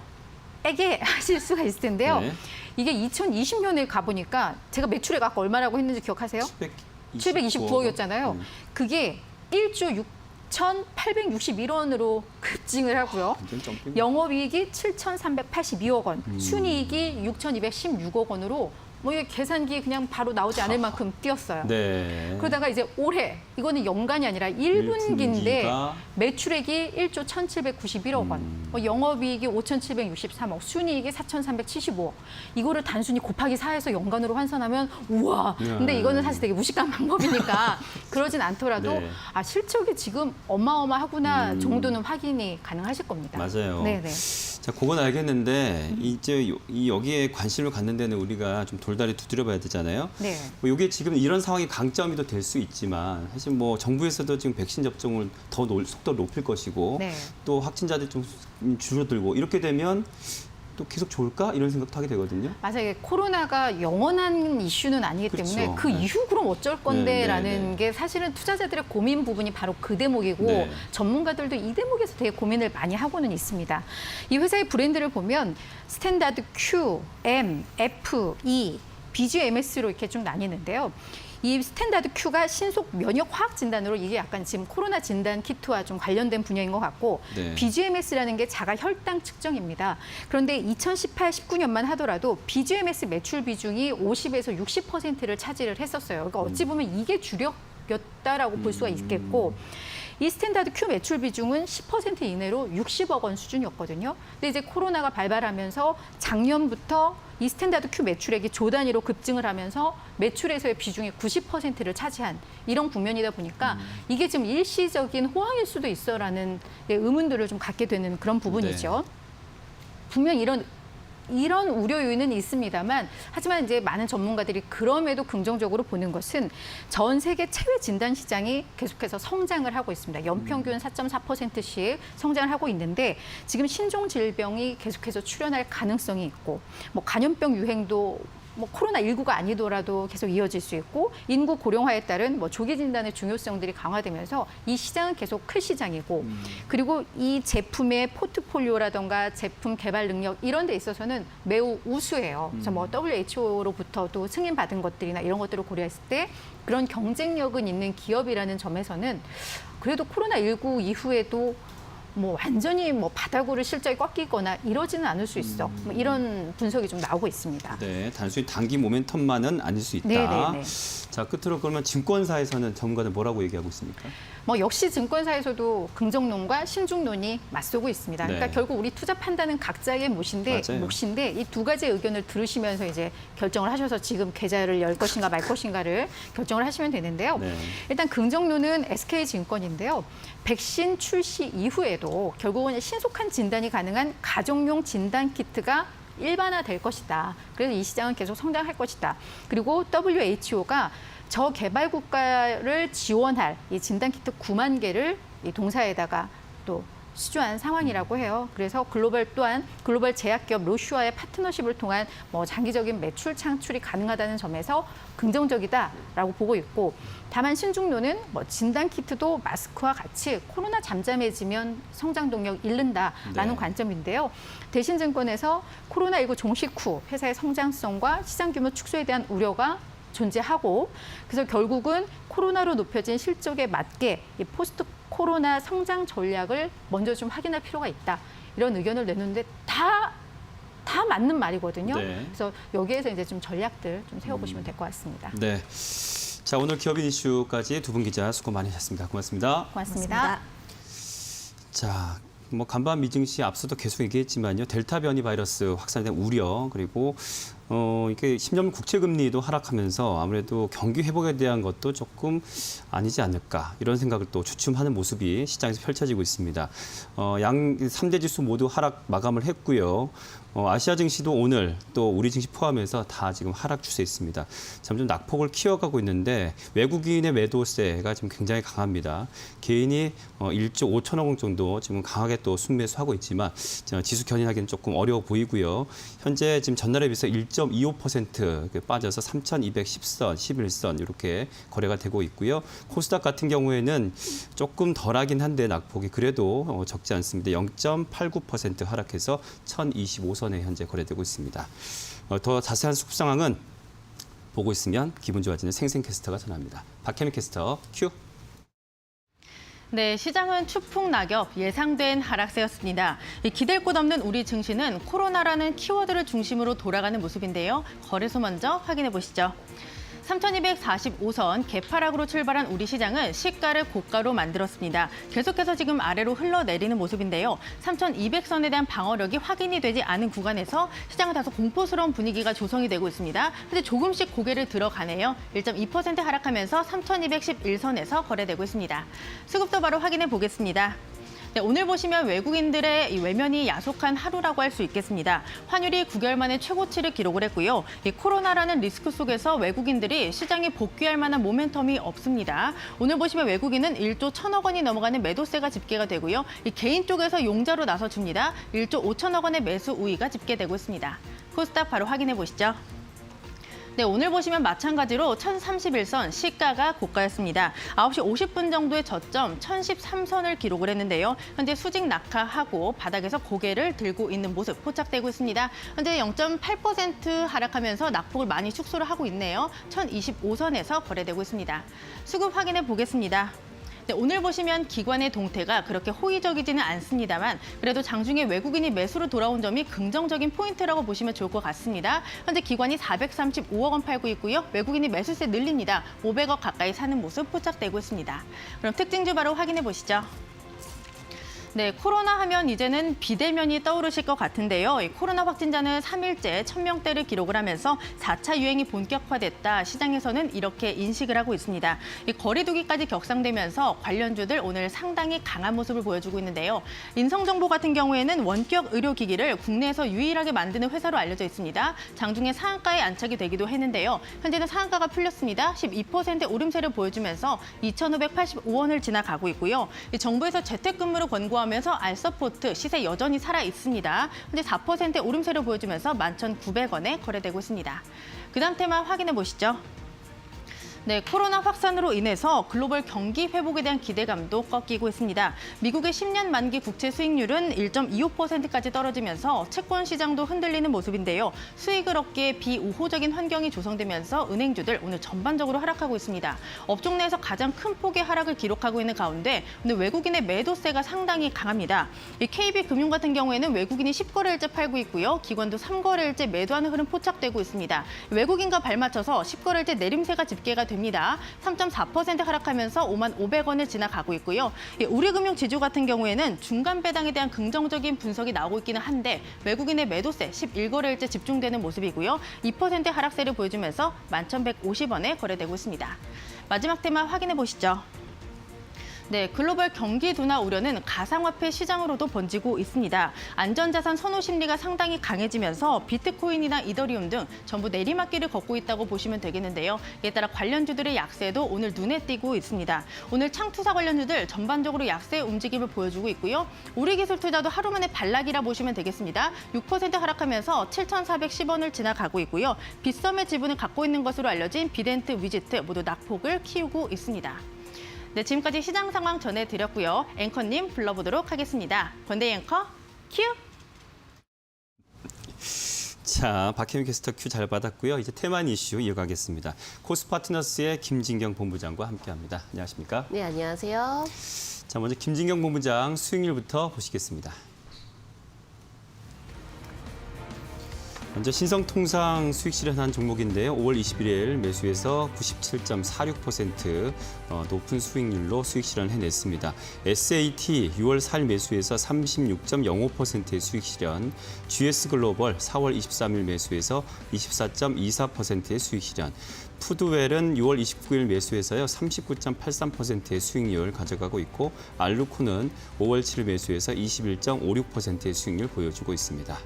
에게 하실 수가 있을 텐데요. 네. 이게 2020년에 가보니까 제가 매출액 아까 얼마라고 했는지 기억하세요? 729억이었잖아요. 그게 1조 6,861원으로 급증을 하고요. 완전 점핑. 영업이익이 7,382억 원, 순이익이 6,216억 원으로 뭐 이게 계산기 그냥 바로 나오지 않을 만큼 뛰었어요. 네. 그러다가 이제 올해 이거는 연간이 아니라 1분기인데 일분기가 매출액이 1조 1,791억 원, 뭐 영업이익이 5,763억, 순이익이 4,375억. 이거를 단순히 곱하기 4해서 연간으로 환산하면 우와. 근데 이거는 사실 되게 무식한 방법이니까 그러진 않더라도 네. 아 실적이 지금 어마어마하구나 정도는 확인이 가능하실 겁니다. 맞아요. 네네. 자, 그건 알겠는데 이제 여기에 관심을 갖는 데는 우리가 좀 돌다리 두드려봐야 되잖아요. 네. 뭐 이게 지금 이런 상황이 강점이 더 될 수 있지만 사실 뭐 정부에서도 지금 백신 접종을 더 속도를 높일 것이고 네. 또 확진자들 좀 줄어들고 이렇게 되면 또 계속 좋을까 이런 생각도 하게 되거든요. 맞아요. 이게 코로나가 영원한 이슈는 아니기 때문에 그렇죠. 그 네. 이후 그럼 어쩔 네, 건데라는 네. 게 사실은 투자자들의 고민 부분이 바로 그 대목이고 네. 전문가들도 이 대목에서 되게 고민을 많이 하고는 있습니다. 이 회사의 브랜드를 보면 스탠다드 Q, M, F, E, BGMS로 이렇게 좀 나뉘는데요. 이 스탠다드 Q가 신속 면역 화학 진단으로 이게 약간 지금 코로나 진단 키트와 좀 관련된 분야인 것 같고 네. BGMS라는 게 자가 혈당 측정입니다. 그런데 2018, 19년만 하더라도 BGMS 매출 비중이 50에서 60%를 차지를 했었어요. 그러니까 어찌 보면 이게 주력이었다라고 볼 수가 있겠고 이 스탠다드 Q 매출 비중은 10% 이내로 60억 원 수준이었거든요. 근데 이제 코로나가 발발하면서 작년부터 이 스탠다드 Q 매출액이 조 단위로 급증을 하면서 매출에서의 비중이 90%를 차지한 이런 국면이다 보니까 이게 지금 일시적인 호황일 수도 있어라는 의문들을 좀 갖게 되는 그런 부분이죠. 분명 이런 우려 요인은 있습니다만 하지만 이제 많은 전문가들이 그럼에도 긍정적으로 보는 것은 전 세계 체외 진단 시장이 계속해서 성장을 하고 있습니다. 연평균 4.4%씩 성장을 하고 있는데 지금 신종 질병이 계속해서 출현할 가능성이 있고 뭐 간염병 유행도 뭐 코로나19가 아니더라도 계속 이어질 수 있고 인구 고령화에 따른 뭐 조기 진단의 중요성들이 강화되면서 이 시장은 계속 클 시장이고 그리고 이 제품의 포트폴리오라던가 제품 개발 능력 이런 데 있어서는 매우 우수해요. 그래서 뭐 WHO로부터도 승인받은 것들이나 이런 것들을 고려했을 때 그런 경쟁력은 있는 기업이라는 점에서는 그래도 코로나19 이후에도 뭐 완전히 뭐 바닥으로 실적이 꺾이거나 이러지는 않을 수 있어. 뭐 이런 분석이 좀 나오고 있습니다. 네, 단순히 단기 모멘텀만은 아닐 수 있다. 네네네. 자, 끝으로 그러면 증권사에서는 전문가들 뭐라고 얘기하고 있습니까? 뭐 역시 증권사에서도 긍정론과 신중론이 맞서고 있습니다. 그러니까 네. 결국 우리 투자 판단은 각자의 몫인데 이 두 가지의 의견을 들으시면서 이제 결정을 하셔서 지금 계좌를 열 것인가 말 것인가를 결정을 하시면 되는데요. 네. 일단 긍정론은 SK증권인데요. 백신 출시 이후에도 결국은 신속한 진단이 가능한 가정용 진단 키트가 일반화될 것이다. 그래서 이 시장은 계속 성장할 것이다. 그리고 WHO가 저개발 국가를 지원할 이 진단키트 9만 개를 이 동사에다가 또 수주한 상황이라고 해요. 그래서 글로벌 또한 글로벌 제약기업 로슈와의 파트너십을 통한 뭐 장기적인 매출 창출이 가능하다는 점에서 긍정적이다라고 보고 있고, 다만 신중로는 뭐 진단 키트도 마스크와 같이 코로나 잠잠해지면 성장 동력 잃는다라는 네. 관점인데요. 대신증권에서 코로나19 종식 후 회사의 성장성과 시장 규모 축소에 대한 우려가 존재하고, 그래서 결국은 코로나로 높여진 실적에 맞게 이 포스트 코로나 성장 전략을 먼저 좀 확인할 필요가 있다. 이런 의견을 내놓는데 다 맞는 말이거든요. 네. 그래서 여기에서 이제 좀 전략들 좀 세워보시면 될 것 같습니다. 네. 자, 오늘 기업인 이슈까지 두 분 기자 수고 많으셨습니다. 고맙습니다. 고맙습니다. 자, 뭐 간밤 미증시 앞서도 계속 얘기했지만요. 델타 변이 바이러스 확산된 우려, 그리고 이게 10년 국채금리도 하락하면서 아무래도 경기 회복에 대한 것도 조금 아니지 않을까, 이런 생각을 또 주춤하는 모습이 시장에서 펼쳐지고 있습니다. 양 3대 지수 모두 하락 마감을 했고요. 아시아 증시도 오늘 또 우리 증시 포함해서 다 지금 하락 추세에 있습니다. 점점 낙폭을 키워가고 있는데 외국인의 매도세가 지금 굉장히 강합니다. 개인이 1조 5천억 원 정도 지금 강하게 또 순매수하고 있지만 지수 견인하기는 조금 어려워 보이고요. 현재 지금 전날에 비해서 1.25% 빠져서 3,210선, 11선 이렇게 거래가 되고 있고요. 코스닥 같은 경우에는 조금 덜하긴 한데 낙폭이 그래도 적지 않습니다. 0.89% 하락해서 1,025선에 현재 거래되고 있습니다. 더 자세한 수급 상황은 보고 있으면 기분 좋아지는 생생캐스터가 전합니다. 박혜민 캐스터 큐. 네, 시장은 추풍 낙엽, 예상된 하락세였습니다. 기댈 곳 없는 우리 증시는 코로나라는 키워드를 중심으로 돌아가는 모습인데요. 거래소 먼저 확인해 보시죠. 3,245선 개파락으로 출발한 우리 시장은 시가를 고가로 만들었습니다. 계속해서 지금 아래로 흘러내리는 모습인데요. 3,200선에 대한 방어력이 확인이 되지 않은 구간에서 시장은 다소 공포스러운 분위기가 조성이 되고 있습니다. 근데 조금씩 고개를 들어가네요. 1.2% 하락하면서 3,211선에서 거래되고 있습니다. 수급도 바로 확인해 보겠습니다. 네, 오늘 보시면 외국인들의 이 외면이 야속한 하루라고 할 수 있겠습니다. 환율이 9개월 만에 최고치를 기록을 했고요. 이 코로나라는 리스크 속에서 외국인들이 시장에 복귀할 만한 모멘텀이 없습니다. 오늘 보시면 외국인은 1조 1천억 원이 넘어가는 매도세가 집계가 되고요. 이 개인 쪽에서 용자로 나서줍니다. 1조 5천억 원의 매수 우위가 집계되고 있습니다. 코스닥 바로 확인해 보시죠. 네, 오늘 보시면 마찬가지로 1,031선 시가가 고가였습니다. 9시 50분 정도의 저점 1,013선을 기록을 했는데요. 현재 수직 낙하하고 바닥에서 고개를 들고 있는 모습 포착되고 있습니다. 현재 0.8% 하락하면서 낙폭을 많이 축소를 하고 있네요. 1,025선에서 거래되고 있습니다. 수급 확인해 보겠습니다. 네, 오늘 보시면 기관의 동태가 그렇게 호의적이지는 않습니다만 그래도 장중에 외국인이 매수로 돌아온 점이 긍정적인 포인트라고 보시면 좋을 것 같습니다. 현재 기관이 435억 원 팔고 있고요. 외국인이 매수세 늘립니다. 500억 가까이 사는 모습 포착되고 있습니다. 그럼 특징주 바로 확인해 보시죠. 네, 코로나 하면 이제는 비대면이 떠오르실 것 같은데요. 이 코로나 확진자는 3일째 1,000명대를 기록을 하면서 4차 유행이 본격화됐다. 시장에서는 이렇게 인식을 하고 있습니다. 이 거리두기까지 격상되면서 관련주들 오늘 상당히 강한 모습을 보여주고 있는데요. 인성정보 같은 경우에는 원격 의료기기를 국내에서 유일하게 만드는 회사로 알려져 있습니다. 장중에 상한가에 안착이 되기도 했는데요. 현재는 상한가가 풀렸습니다. 12% 오름세를 보여주면서 2,585원을 지나가고 있고요. 이 정부에서 재택근무를 권고하면서 알서포트 시세 여전히 살아 있습니다. 현재 4% 오름세를 보여주면서 11,900원에 거래되고 있습니다. 그다음 테마 확인해 보시죠. 네, 코로나 확산으로 인해서 글로벌 경기 회복에 대한 기대감도 꺾이고 있습니다. 미국의 10년 만기 국채 수익률은 1.25%까지 떨어지면서 채권 시장도 흔들리는 모습인데요. 수익을 얻기에 비우호적인 환경이 조성되면서 은행주들 오늘 전반적으로 하락하고 있습니다. 업종 내에서 가장 큰 폭의 하락을 기록하고 있는 가운데 오늘 외국인의 매도세가 상당히 강합니다. 이 KB금융 같은 경우에는 외국인이 10거래일째 팔고 있고요. 기관도 3거래일째 매도하는 흐름 포착되고 있습니다. 외국인과 발맞춰서 10거래일째 내림세가 집계가 됩니다. 3.4% 하락하면서 55,500원을 지나가고 있고요. 우리금융 지주 같은 경우에는 중간 배당에 대한 긍정적인 분석이 나오고 있기는 한데 외국인의 매도세 11거래일째 집중되는 모습이고요. 2% 하락세를 보여주면서 11,150원에 거래되고 있습니다. 마지막 테마 확인해 보시죠. 네, 글로벌 경기 둔화 우려는 가상화폐 시장으로도 번지고 있습니다. 안전자산 선호 심리가 상당히 강해지면서 비트코인이나 이더리움 등 전부 내리막길을 걷고 있다고 보시면 되겠는데요. 이에 따라 관련주들의 약세도 오늘 눈에 띄고 있습니다. 오늘 창투사 관련주들 전반적으로 약세 움직임을 보여주고 있고요. 우리기술투자도 하루 만에 반락이라 보시면 되겠습니다. 6% 하락하면서 7,410원을 지나가고 있고요. 빗썸의 지분을 갖고 있는 것으로 알려진 비덴트, 위지트 모두 낙폭을 키우고 있습니다. 네, 지금까지 시장 상황 전해드렸고요. 앵커님 불러보도록 하겠습니다. 권대희 앵커, 큐! 자, 박혜민 캐스터 큐 잘 받았고요. 이제 테만 이슈 이어가겠습니다. 코스파트너스의 김진경 본부장과 함께합니다. 안녕하십니까? 네, 안녕하세요. 자, 먼저 김진경 본부장 수익률부터 보시겠습니다. 먼저 신성통상 수익 실현한 종목인데요. 5월 21일 매수에서 97.46% 높은 수익률로 수익 실현해냈습니다. SAT 6월 4일 매수에서 36.05%의 수익 실현, GS글로벌 4월 23일 매수에서 24.24%의 수익 실현, 푸드웰은 6월 29일 매수에서요 39.83%의 수익률 가져가고 있고 알루코는 5월 7일 매수에서 21.56%의 수익률 보여주고 있습니다.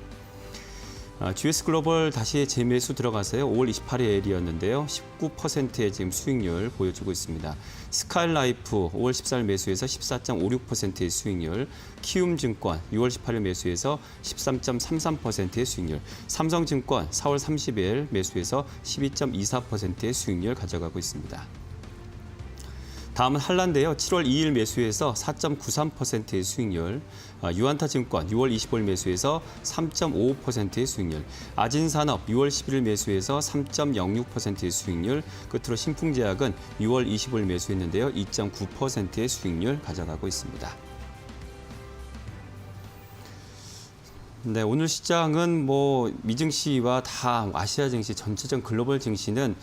GS글로벌 다시 재매수 들어가서요. 5월 28일이었는데요. 19%의 지금 수익률 보여주고 있습니다. 스카이라이프 5월 14일 매수에서 14.56%의 수익률, 키움증권 6월 18일 매수에서 13.33%의 수익률, 삼성증권 4월 30일 매수에서 12.24%의 수익률 가져가고 있습니다. 다음은 한란데요. 7월 2일 매수에서 4.93%의 수익률, 유안타증권 6월 25일 매수에서 3.55%의 수익률, 아진산업 6월 11일 매수에서 3.06%의 수익률, 끝으로 신풍제약은 6월 25일 매수했는데요. 2.9%의 수익률 가져가고 있습니다. 네, 오늘 시장은 미증시와 다 아시아 증시, 전체적 글로벌 증시는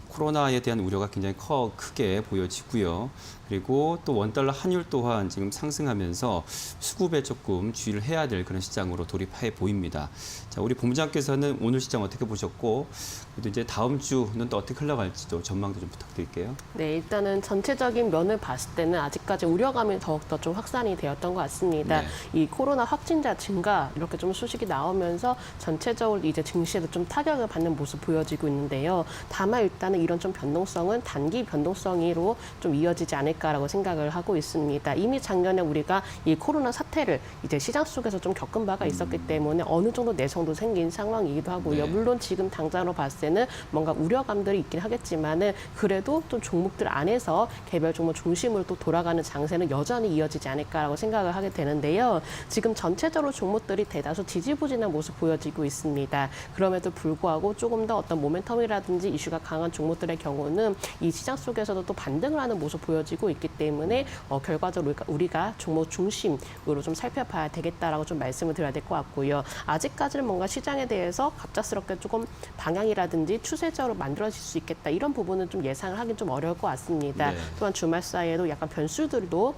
코로나에 대한 우려가 굉장히 크게 보여지고요. 그리고 또 원달러 환율 또한 지금 상승하면서 수급에 조금 주의를 해야 될 그런 시장으로 돌입해 보입니다. 자, 우리 본부장께서는 오늘 시장 어떻게 보셨고, 그래도 이제 다음 주는 또 어떻게 흘러갈지도 전망도 좀 부탁드릴게요. 네, 일단은 전체적인 면을 봤을 때는 아직까지 우려감이 더욱더 좀 확산이 되었던 것 같습니다. 네. 이 코로나 확진자 증가 이렇게 좀 소식이 나오면서 전체적으로 이제 증시에도 좀 타격을 받는 모습 보여지고 있는데요. 다만 일단은 이런 좀 변동성은 단기 변동성으로 좀 이어지지 않을까라고 생각을 하고 있습니다. 이미 작년에 우리가 이 코로나 사태를 이제 시장 속에서 좀 겪은 바가 있었기 때문에 어느 정도 내성도 생긴 상황이기도 하고요. 네. 물론 지금 당장으로 봤을 때는 뭔가 우려감들이 있긴 하겠지만은 그래도 또 종목들 안에서 개별 종목 중심으로 또 돌아가는 장세는 여전히 이어지지 않을까라고 생각을 하게 되는데요. 지금 전체적으로 종목들이 대다수 지지부진한 모습 보여지고 있습니다. 그럼에도 불구하고 조금 더 어떤 모멘텀이라든지 이슈가 강한 종목들의 경우는 이 시장 속에서도 또 반등을 하는 모습 보여지고 있기 때문에 결과적으로 우리가 종목 중심으로 좀 살펴봐야 되겠다라고 좀 말씀을 드려야 될 것 같고요. 아직까지는 뭔가 시장에 대해서 갑작스럽게 조금 방향이라든지 추세적으로 만들어질 수 있겠다 이런 부분은 좀 예상을 하긴 좀 어려울 것 같습니다. 네. 또한 주말 사이에도 약간 변수들도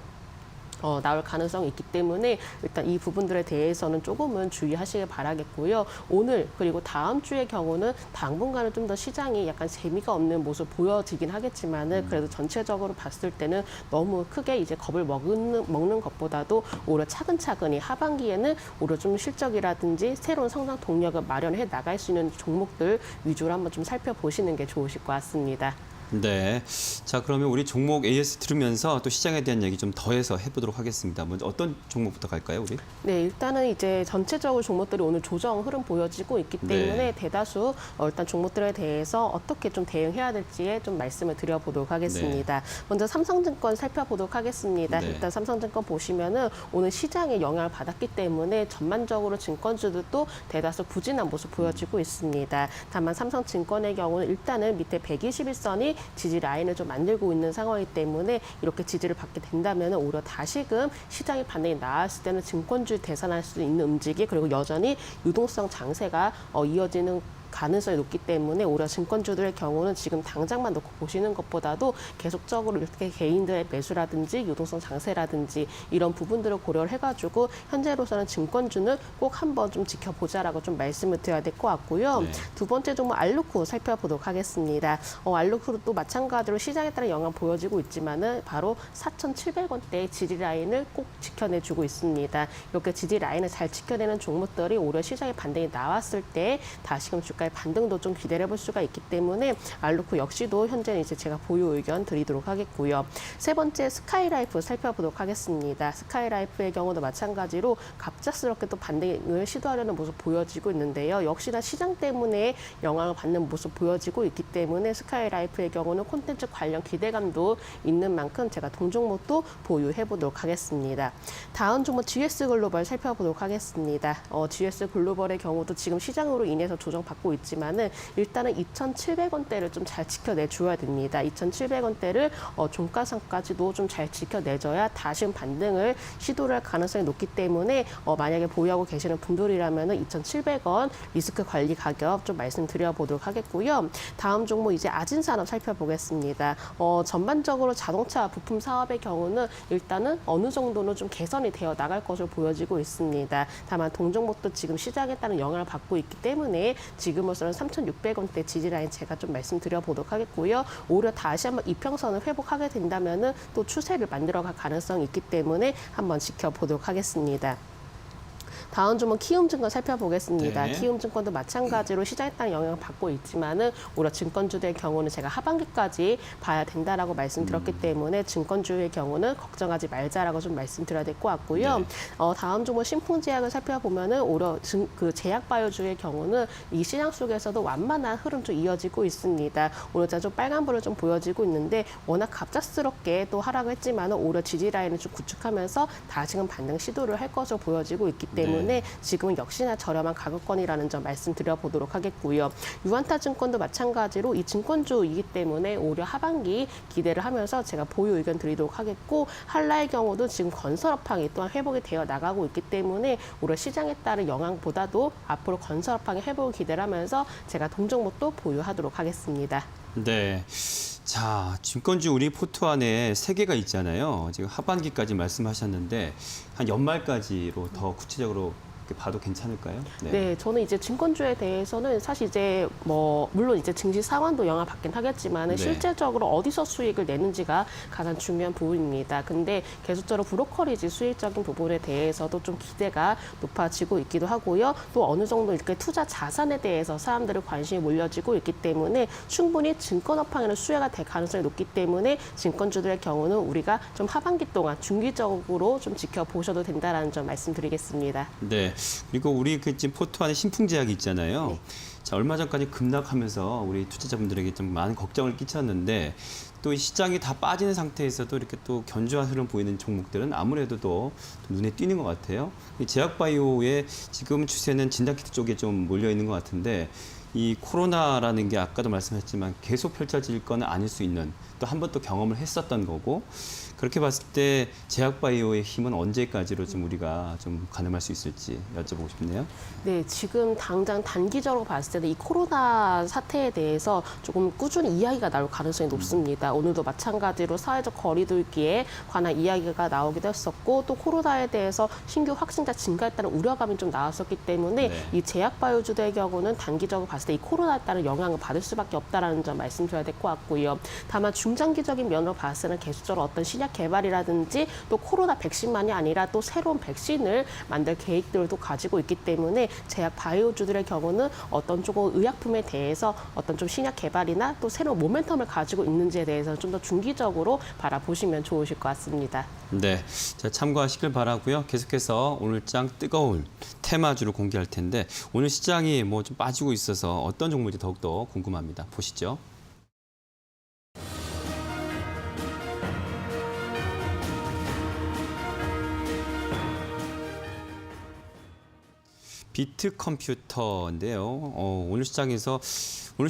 나올 가능성이 있기 때문에 일단 이 부분들에 대해서는 조금은 주의하시길 바라겠고요. 오늘 그리고 다음 주의 경우는 당분간은 좀 더 시장이 약간 재미가 없는 모습 보여지긴 하겠지만은 그래도 전체적으로 봤을 때는 너무 크게 이제 겁을 먹는 것보다도 오히려 차근차근히 하반기에는 오히려 좀 실적이라든지 새로운 성장 동력을 마련해 나갈 수 있는 종목들 위주로 한번 좀 살펴보시는 게 좋으실 것 같습니다. 네. 자, 그러면 우리 종목 AS 들으면서 또 시장에 대한 얘기 좀 더해서 해보도록 하겠습니다. 먼저 어떤 종목부터 갈까요, 우리? 네, 일단은 이제 전체적으로 종목들이 오늘 조정 흐름 보여지고 있기 때문에 네. 대다수 일단 종목들에 대해서 어떻게 좀 대응해야 될지에 좀 말씀을 드려보도록 하겠습니다. 먼저 삼성증권 살펴보도록 하겠습니다. 네. 일단 삼성증권 보시면은 오늘 시장에 영향을 받았기 때문에 전반적으로 증권주들도 대다수 부진한 모습 보여지고 있습니다. 다만 삼성증권의 경우는 일단은 밑에 121선이 지지 라인을 좀 만들고 있는 상황이기 때문에 이렇게 지지를 받게 된다면 오히려 다시금 시장의 반응이 나았을 때는 증권주 대산할 수 있는 움직임 그리고 여전히 유동성 장세가 이어지는 가능성이 높기 때문에 오히려 증권주들의 경우는 지금 당장만 놓고 보시는 것보다도 계속적으로 이렇게 개인들의 매수라든지 유동성 장세라든지 이런 부분들을 고려를 해가지고 현재로서는 증권주는 꼭 한번 좀 지켜보자라고 좀 말씀을 드려야 될 것 같고요. 네. 두 번째 종목 알루코 살펴보도록 하겠습니다. 알루코도 마찬가지로 시장에 따른 영향 보여지고 있지만은 바로 4,700원대의 지지 라인을 꼭 지켜내주고 있습니다. 이렇게 지지 라인을 잘 지켜내는 종목들이 오히려 시장에 반등이 나왔을 때 다시금 주가의 반등도 좀 기대를 해볼 수가 있기 때문에 알루코 역시도 현재는 이제 제가 보유 의견 드리도록 하겠고요. 세 번째 스카이라이프 살펴보도록 하겠습니다. 스카이라이프의 경우도 마찬가지로 갑작스럽게 또 반등을 시도하려는 모습 보여지고 있는데요. 역시나 시장 때문에 영향을 받는 모습 보여지고 있기 때문에 스카이라이프의 경우는 콘텐츠 관련 기대감도 있는 만큼 제가 동종목도 보유해 보도록 하겠습니다. 다음 종목 GS글로벌 살펴보도록 하겠습니다. GS 글로벌의 경우도 지금 시장으로 인해서 조정받고 있지만은 일단은 2,700원대를 좀 잘 지켜내 줘야 됩니다. 2,700원대를 종가상까지도 좀 잘 지켜내줘야 다시 반등을 시도를 할 가능성이 높기 때문에 만약에 보유하고 계시는 분들이라면은 2,700원 리스크 관리 가격 좀 말씀드려 보도록 하겠고요. 다음 종목 이제 아진산업 살펴보겠습니다. 전반적으로 자동차 부품 사업의 경우는 일단은 어느 정도는 좀 개선이 되어 나갈 것으로 보여지고 있습니다. 다만 동종목도 지금 시장에 따른 영향을 받고 있기 때문에 지금으로서는 3,600원대 지지라인 제가 좀 말씀드려 보도록 하겠고요. 오히려 다시 한번 이평선을 회복하게 된다면은 또 추세를 만들어갈 가능성이 있기 때문에 한번 지켜보도록 하겠습니다. 다음 종목 키움증권 살펴보겠습니다. 네. 키움증권도 마찬가지로 시장에 따른 영향을 받고 있지만은 오히려 증권주의 경우는 제가 하반기까지 봐야 된다라고 말씀드렸기 때문에 증권주의 경우는 걱정하지 말자라고 좀 말씀드려야 될 것 같고요. 네. 다음 종목 신풍제약을 살펴보면은 오히려 그 제약바이오주의 경우는 이 시장 속에서도 완만한 흐름 좀 이어지고 있습니다. 오늘 좀 빨간불을 좀 보여지고 있는데 워낙 갑작스럽게 또 하락을 했지만은 오히려 지지 라인을 좀 구축하면서 다시금 반등 시도를 할 것으로 보여지고 있기 때문에 지금은 역시나 저렴한 가격권이라는 점 말씀드려 보도록 하겠고요. 유안타증권도 마찬가지로 이 증권주이기 때문에 오히려 하반기 기대를 하면서 제가 보유 의견 드리도록 하겠고 한라의 경우도 지금 건설업황이 또한 회복이 되어 나가고 있기 때문에 오히려 시장에 따른 영향보다도 앞으로 건설업황의 회복을 기대를 하면서 제가 동종목도 보유하도록 하겠습니다. 네. 자, 증권주 우리 포트 안에 3개가 있잖아요. 지금 하반기까지 말씀하셨는데 한 연말까지로 더 구체적으로 이렇게 봐도 괜찮을까요? 네, 저는 이제 증권주에 대해서는 사실 이제 물론 이제 증시 상황도 영향을 받긴 하겠지만 네. 실제적으로 어디서 수익을 내는지가 가장 중요한 부분입니다. 근데 계속적으로 브로커리지 수익적인 부분에 대해서도 좀 기대가 높아지고 있기도 하고요. 또 어느 정도 이렇게 투자 자산에 대해서 사람들의 관심이 몰려지고 있기 때문에 충분히 증권업황에는 수혜가 될 가능성이 높기 때문에 증권주들의 경우는 우리가 좀 하반기 동안 중기적으로 좀 지켜보셔도 된다라는 점 말씀드리겠습니다. 네. 그리고 우리 그 지금 포트 안에 신풍제약이 있잖아요. 네. 자, 얼마 전까지 급락하면서 우리 투자자분들에게 좀 많은 걱정을 끼쳤는데 또 이 시장이 다 빠지는 상태에서도 이렇게 또 견조한 흐름 보이는 종목들은 아무래도 또 눈에 띄는 것 같아요. 이 제약바이오의 지금 추세는 진단키트 쪽에 좀 몰려 있는 것 같은데 이 코로나라는 게 아까도 말씀하셨지만 계속 펼쳐질 건 아닐 수 있는 또 한 번 또 경험을 했었던 거고 그렇게 봤을 때 제약바이오의 힘은 언제까지로 좀 우리가 좀 가늠할 수 있을지 여쭤보고 싶네요. 네, 지금 당장 단기적으로 봤을 때는 이 코로나 사태에 대해서 조금 꾸준히 이야기가 나올 가능성이 높습니다. 오늘도 마찬가지로 사회적 거리두기에 관한 이야기가 나오기도 했었고 또 코로나에 대해서 신규 확진자 증가에 따른 우려감이 좀 나왔었기 때문에 네. 이 제약바이오주의 경우는 단기적으로 봤을 때 이 코로나에 따른 영향을 받을 수밖에 없다라는 점 말씀드려야 될 것 같고요. 다만 중장기적인 면으로 봤을 때는 계속적으로 어떤 신약 개발이라든지 또 코로나 백신만이 아니라 또 새로운 백신을 만들 계획들도 가지고 있기 때문에 제약 바이오주들의 경우는 어떤 조금 의약품에 대해서 어떤 좀 신약 개발이나 또 새로운 모멘텀을 가지고 있는지에 대해서 좀 더 중기적으로 바라보시면 좋으실 것 같습니다. 네, 자, 참고하시길 바라고요. 계속해서 오늘장 뜨거운 테마주를 공개할 텐데 오늘 시장이 뭐 좀 빠지고 있어서 어떤 종목인지 더욱더 궁금합니다. 보시죠. 비트 컴퓨터인데요. 오늘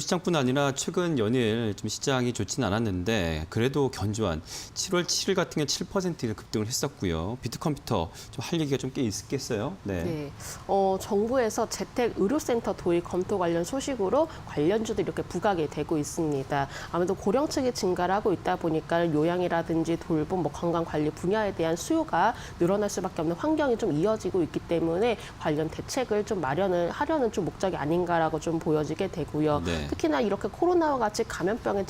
시장뿐 아니라 최근 연일 좀 시장이 좋지는 않았는데 그래도 견조한 7월 7일 같은 경우 7% 급등을 했었고요. 비트 컴퓨터 좀 할 얘기가 좀 꽤 있겠어요. 네. 네. 정부에서 재택 의료센터 도입 검토 관련 소식으로 관련주들이 이렇게 부각이 되고 있습니다. 아무래도 고령층이 증가를 하고 있다 보니까 요양이라든지 돌봄, 관광 관리 분야에 대한 수요가 늘어날 수밖에 없는 환경이 좀 이어지고 있기 때문에 관련 대책을 좀 마련을 하려는 좀 목적이 아닌가라고 좀 보여지게 되고요. 네. 특히나 이렇게 코로나와 같이 감염병에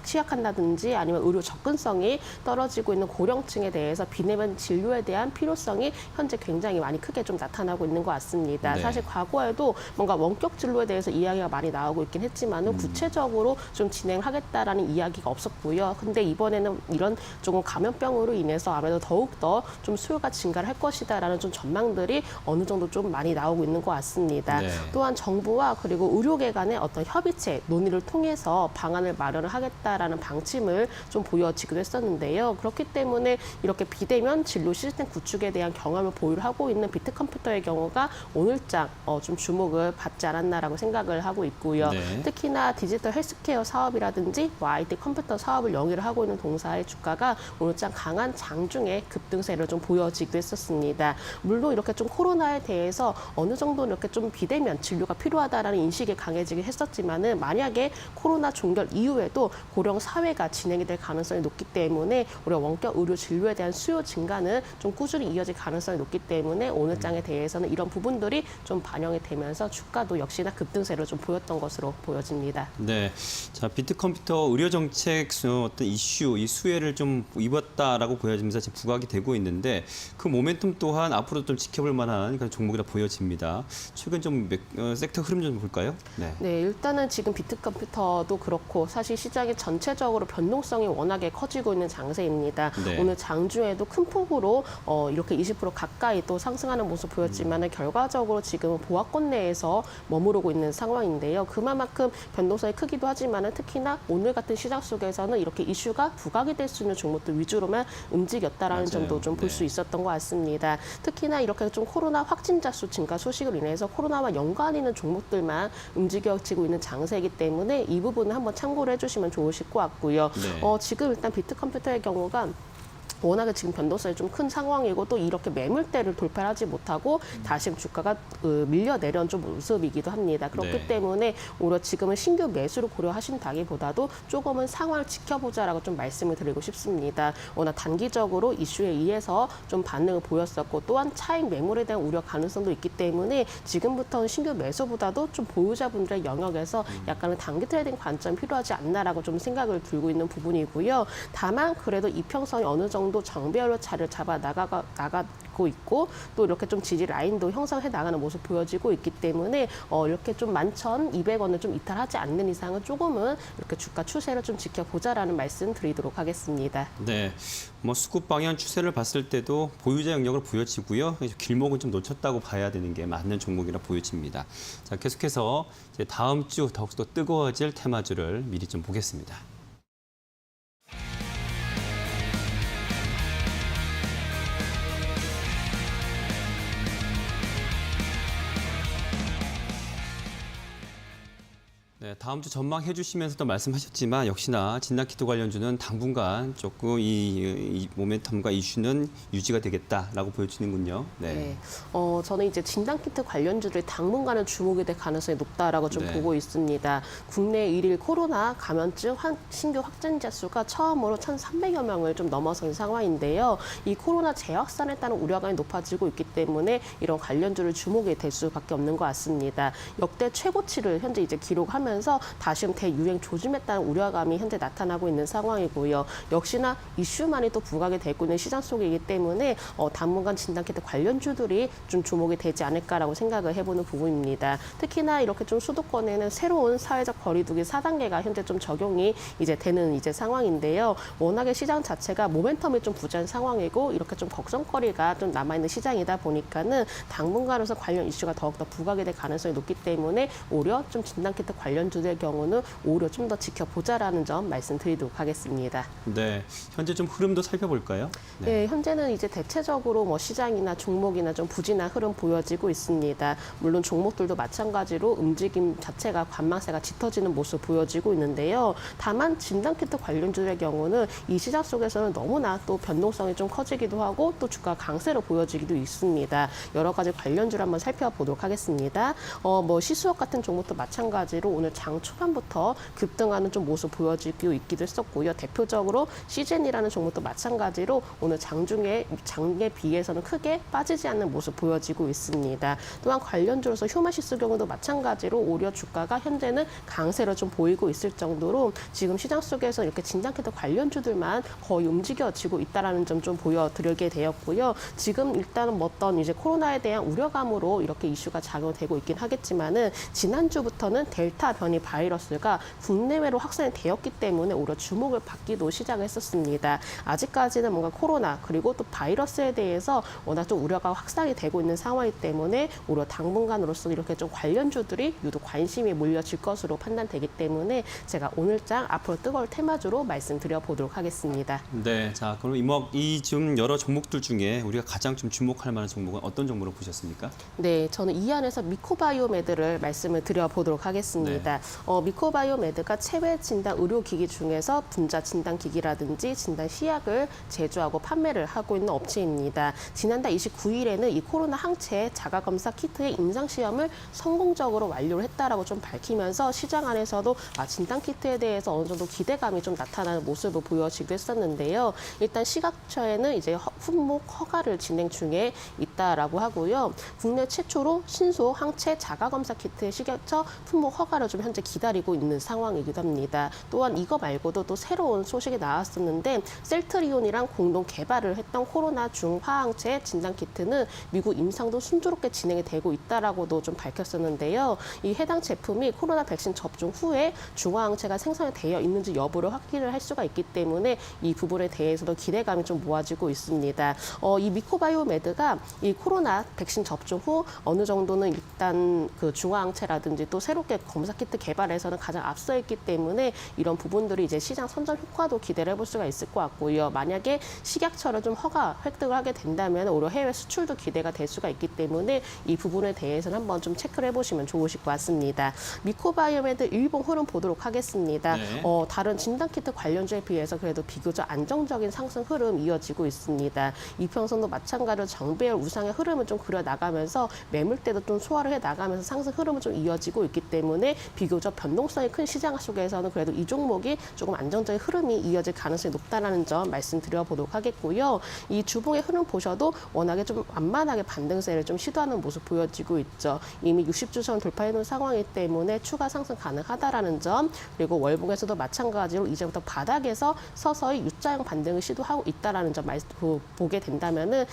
취약한다든지 아니면 의료 접근성이 떨어지고 있는 고령층에 대해서 비대면 진료에 대한 필요성이 현재 굉장히 많이 크게 좀 나타나고 있는 것 같습니다. 네. 사실 과거에도 뭔가 원격 진료에 대해서 이야기가 많이 나오고 있긴 했지만은 구체적으로 좀 진행하겠다라는 이야기가 없었고요. 근데 이번에는 이런 조금 감염병으로 인해서 아무래도 더욱더 좀 수요가 증가를 할 것이다라는 좀 전망들이 어느 정도 좀 많이 나오고 있는 것 같습니다. 네. 또한 정부와 그리고 의료계 간의 어떤 협의체, 논의를 통해서 방안을 마련을 하겠다라는 방침을 좀 보여지기도 했었는데요. 그렇기 때문에 이렇게 비대면 진료 시스템 구축에 대한 경험을 보유를 하고 있는 비트컴퓨터의 경우가 오늘장 좀 주목을 받지 않았나라고 생각을 하고 있고요. 네. 특히나 디지털 헬스케어 사업이라든지 IT 컴퓨터 사업을 영위를 하고 있는 동사의 주가가 오늘장 강한 장중에 급등세를 좀 보여지기도 했었습니다. 물론 이렇게 좀 코로나에 대해서 어느 정도 이렇게 좀 비대면 진료가 필요하다라는 인식이 강해지긴 했었지만은 만약에 코로나 종결 이후에도 고령 사회가 진행이 될 가능성이 높기 때문에 우리가 원격 의료 진료에 대한 수요 증가는 좀 꾸준히 이어질 가능성이 높기 때문에 오늘 장에 대해서는 이런 부분들이 좀 반영이 되면서 주가도 역시나 급등세를 좀 보였던 것으로 보여집니다. 네. 자, 비트 컴퓨터 의료 정책 어떤 이슈, 이 수혜를 좀 입었다라고 보여지면서 지금 부각이 되고 있는데 그 모멘텀 또한 앞으로 좀 지켜볼 만한 그런 종목이라 보여집니다. 최근 좀 섹터 흐름 좀 볼까요? 네. 네, 일단은 지금 비트컴퓨터도 그렇고 사실 시장이 전체적으로 변동성이 워낙에 커지고 있는 장세입니다. 네. 오늘 장중에도 큰 폭으로 이렇게 20% 가까이 또 상승하는 모습 보였지만 결과적으로 지금은 보합권 내에서 머무르고 있는 상황인데요. 그만큼 변동성이 크기도 하지만 특히나 오늘 같은 시장 속에서는 이렇게 이슈가 부각이 될 수 있는 종목들 위주로만 움직였다라는 맞아요. 점도 좀 볼 네. 수 있었던 것 같습니다. 특히나 이렇게 좀 코로나 확진자 수 증가 소식으로 인해서 코로나와 연관 있는 종목들만 움직여지고 있는 장세이기 때문에 이 부분을 한번 참고를 해주시면 좋으실 것 같고요. 네. 지금 일단 비트컴퓨터의 경우가 워낙에 지금 변동성이 좀 큰 상황이고 또 이렇게 매물대를 돌파하지 못하고 다시 주가가 밀려 내려온 좀 모습이기도 합니다. 그렇기 네. 때문에 오히려 지금은 신규 매수를 고려하신다기보다도 조금은 상황을 지켜보자라고 좀 말씀을 드리고 싶습니다. 워낙 단기적으로 이슈에 의해서 좀 반응을 보였었고 또한 차익 매물에 대한 우려 가능성도 있기 때문에 지금부터는 신규 매수보다도 좀 보유자분들의 영역에서 약간은 단기 트레이딩 관점이 필요하지 않나라고 좀 생각을 들고 있는 부분이고요. 다만 그래도 이평선이 어느 정도 정배열로 자리를 잡아 나가고 있고 또 이렇게 좀 지지 라인도 형성해 나가는 모습 보여지고 있기 때문에 이렇게 좀 11,200원을 좀 이탈하지 않는 이상은 조금은 이렇게 주가 추세를 좀 지켜보자라는 말씀 드리도록 하겠습니다. 네, 수급 방향 추세를 봤을 때도 보유자 영역으로 보여지고요. 길목은 좀 놓쳤다고 봐야 되는 게 맞는 종목이라 보여집니다. 자, 계속해서 이제 다음 주 더욱더 뜨거워질 테마주를 미리 좀 보겠습니다. 네, 다음 주 전망해 주시면서도 말씀하셨지만 역시나 진단키트 관련주는 당분간 조금 이 모멘텀과 이슈는 유지가 되겠다라고 보여지는군요. 네. 네. 저는 이제 진단키트 관련주들이 당분간은 주목이 될 가능성이 높다라고 좀 네. 보고 있습니다. 국내 일일 코로나 감염증 신규 확진자 수가 처음으로 1,300여 명을 좀 넘어선 상황인데요. 이 코로나 재확산에 따른 우려감이 높아지고 있기 때문에 이런 관련주를 주목이 될 수밖에 없는 것 같습니다. 역대 최고치를 현재 이제 기록하면서 다시금 대유행 조짐에 따른 우려감이 현재 나타나고 있는 상황이고요. 역시나 이슈만이 또 부각이 되고 있는 시장 속이기 때문에 당분간 진단키트 관련주들이 좀 주목이 되지 않을까라고 생각을 해보는 부분입니다. 특히나 이렇게 좀 수도권에는 새로운 사회적 거리두기 4단계가 현재 좀 적용이 이제 되는 이제 상황인데요. 워낙에 시장 자체가 모멘텀이 좀 부재한 상황이고 이렇게 좀 걱정거리가 좀 남아있는 시장이다 보니까는 당분간으로서 관련 이슈가 더욱더 부각이 될 가능성이 높기 때문에 오히려 좀 진단키트 관련 관련주들의 경우는 오히려 좀 더 지켜보자라는 점 말씀드리도록 하겠습니다. 네, 현재 좀 흐름도 살펴볼까요? 네, 현재는 이제 대체적으로 뭐 시장이나 종목이나 좀 부진한 흐름 보여지고 있습니다. 물론 종목들도 마찬가지로 움직임 자체가 관망세가 짙어지는 모습 보여지고 있는데요. 다만 진단키트 관련주의 경우는 이 시장 속에서는 너무나 또 변동성이 좀 커지기도 하고 또 주가 강세로 보여지기도 있습니다. 여러 가지 관련주를 한번 살펴보도록 하겠습니다. 뭐 시수업 같은 종목도 마찬가지로 오늘 장 초반부터 급등하는 좀 모습 보여지고 있기도 했었고요. 대표적으로 시젠이라는 종목도 마찬가지로 오늘 장중에 장에 비해서는 크게 빠지지 않는 모습 보여지고 있습니다. 또한 관련주로서 휴마시스 경우도 마찬가지로 오히려 주가가 현재는 강세로 좀 보이고 있을 정도로 지금 시장 속에서 이렇게 진단키트 관련주들만 거의 움직여지고 있다라는 점 좀 보여드리게 되었고요. 지금 일단은 어떤 이제 코로나에 대한 우려감으로 이렇게 이슈가 작용되고 있긴 하겠지만은 지난주부터는 델타 변이 바이러스가 국내외로 확산이 되었기 때문에 오히려 주목을 받기도 시작했었습니다. 아직까지는 뭔가 코로나 그리고 또 바이러스에 대해서 워낙 좀 우려가 확산이 되고 있는 상황이기 때문에 오히려 당분간으로서 이렇게 좀 관련주들이 유독 관심이 몰려질 것으로 판단되기 때문에 제가 오늘장 앞으로 뜨거울 테마주로 말씀드려 보도록 하겠습니다. 네, 자 그럼 이 좀 여러 종목들 중에 우리가 가장 좀 주목할 만한 종목은 어떤 종목으로 보셨습니까? 네, 저는 이 안에서 미코바이오메드를 말씀을 드려보도록 하겠습니다. 미코바이오메드가 체외 진단 의료기기 중에서 분자 진단기기라든지 진단 시약을 제조하고 판매를 하고 있는 업체입니다. 지난달 29일에는 이 코로나 항체 자가검사 키트의 임상시험을 성공적으로 완료를 했다라고 좀 밝히면서 시장 안에서도 진단키트에 대해서 어느 정도 기대감이 좀 나타나는 모습을 보여지기도 했었는데요. 일단 시각처에는 이제 품목 허가를 진행 중에 있다라고 하고요. 국내 최초로 신소 항체 자가검사 키트의 식약처 품목 허가를 좀 현재 기다리고 있는 상황이기도 합니다. 또한 이거 말고도 또 새로운 소식이 나왔었는데 셀트리온이랑 공동 개발을 했던 코로나 중화항체 진단 키트는 미국 임상도 순조롭게 진행이 되고 있다라고도 좀 밝혔었는데요. 이 해당 제품이 코로나 백신 접종 후에 중화항체가 생성이 되어 있는지 여부를 확인을 할 수가 있기 때문에 이 부분에 대해서도 기대감이 좀 모아지고 있습니다. 이 미코바이오메드가 이 코로나 백신 접종 후 어느 정도는 일단 그 중화항체라든지 또 새롭게 검사 키트 개발에서는 가장 앞서 있기 때문에 이런 부분들이 이제 시장 선점 효과도 기대를 해볼 수가 있을 것 같고요. 만약에 식약처를 좀 허가 획득을 하게 된다면 오히려 해외 수출도 기대가 될 수가 있기 때문에 이 부분에 대해서는 한번 좀 체크를 해보시면 좋으실 것 같습니다. 미코바이오메드 일봉 흐름 보도록 하겠습니다. 네. 다른 진단키트 관련주에 비해서 그래도 비교적 안정적인 상승 흐름 이어지고 있습니다. 이평선도 마찬가지로 정배열 우상의 흐름을 좀 그려나가면서 매물대도 좀 소화를 해나가면서 상승 흐름은 좀 이어지고 있기 때문에 비교적 변동성이 큰 시장 속에서는 그래도 이 종목이 조금 안정적인 흐름이 이어질 가능성이 높다는 점 말씀드려보도록 하겠고요. 이 주봉의 흐름 보셔도 워낙에 좀 완만하게 반등세를 좀 시도하는 모습 보여지고 있죠. 이미 60주선 돌파해놓은 상황이기 때문에 추가 상승 가능하다라는 점 그리고 월봉에서도 마찬가지로 이제부터 바닥에서 서서히 U자형 반등을 시도하고 있다라는 점 보게 된다면은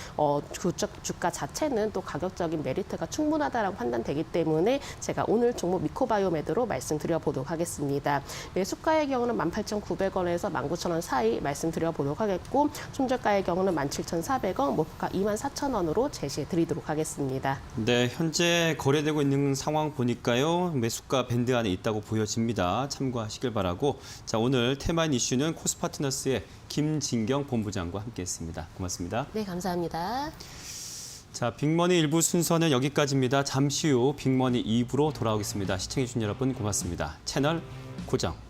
주가 자체는 또 가격적인 메리트가 충분하다라고 판단되기 때문에 제가 오늘 종목 미코바이오메드로 말씀드려보도록 하겠습니다. 매수가의 경우는 18,900원에서 19,000원 사이 말씀드려보도록 하겠고 손절가의 경우는 17,400원, 목표가 24,000원으로 제시해드리도록 하겠습니다. 네, 현재 거래되고 있는 상황 보니까요. 매수가 밴드 안에 있다고 보여집니다. 참고하시길 바라고. 자, 오늘 테마인 이슈는 코스파트너스의 김진경 본부장과 함께했습니다. 고맙습니다. 네, 감사합니다. 자, 빅머니 1부 순서는 여기까지입니다. 잠시 후 빅머니 2부로 돌아오겠습니다. 시청해주신 여러분 고맙습니다. 채널 고정.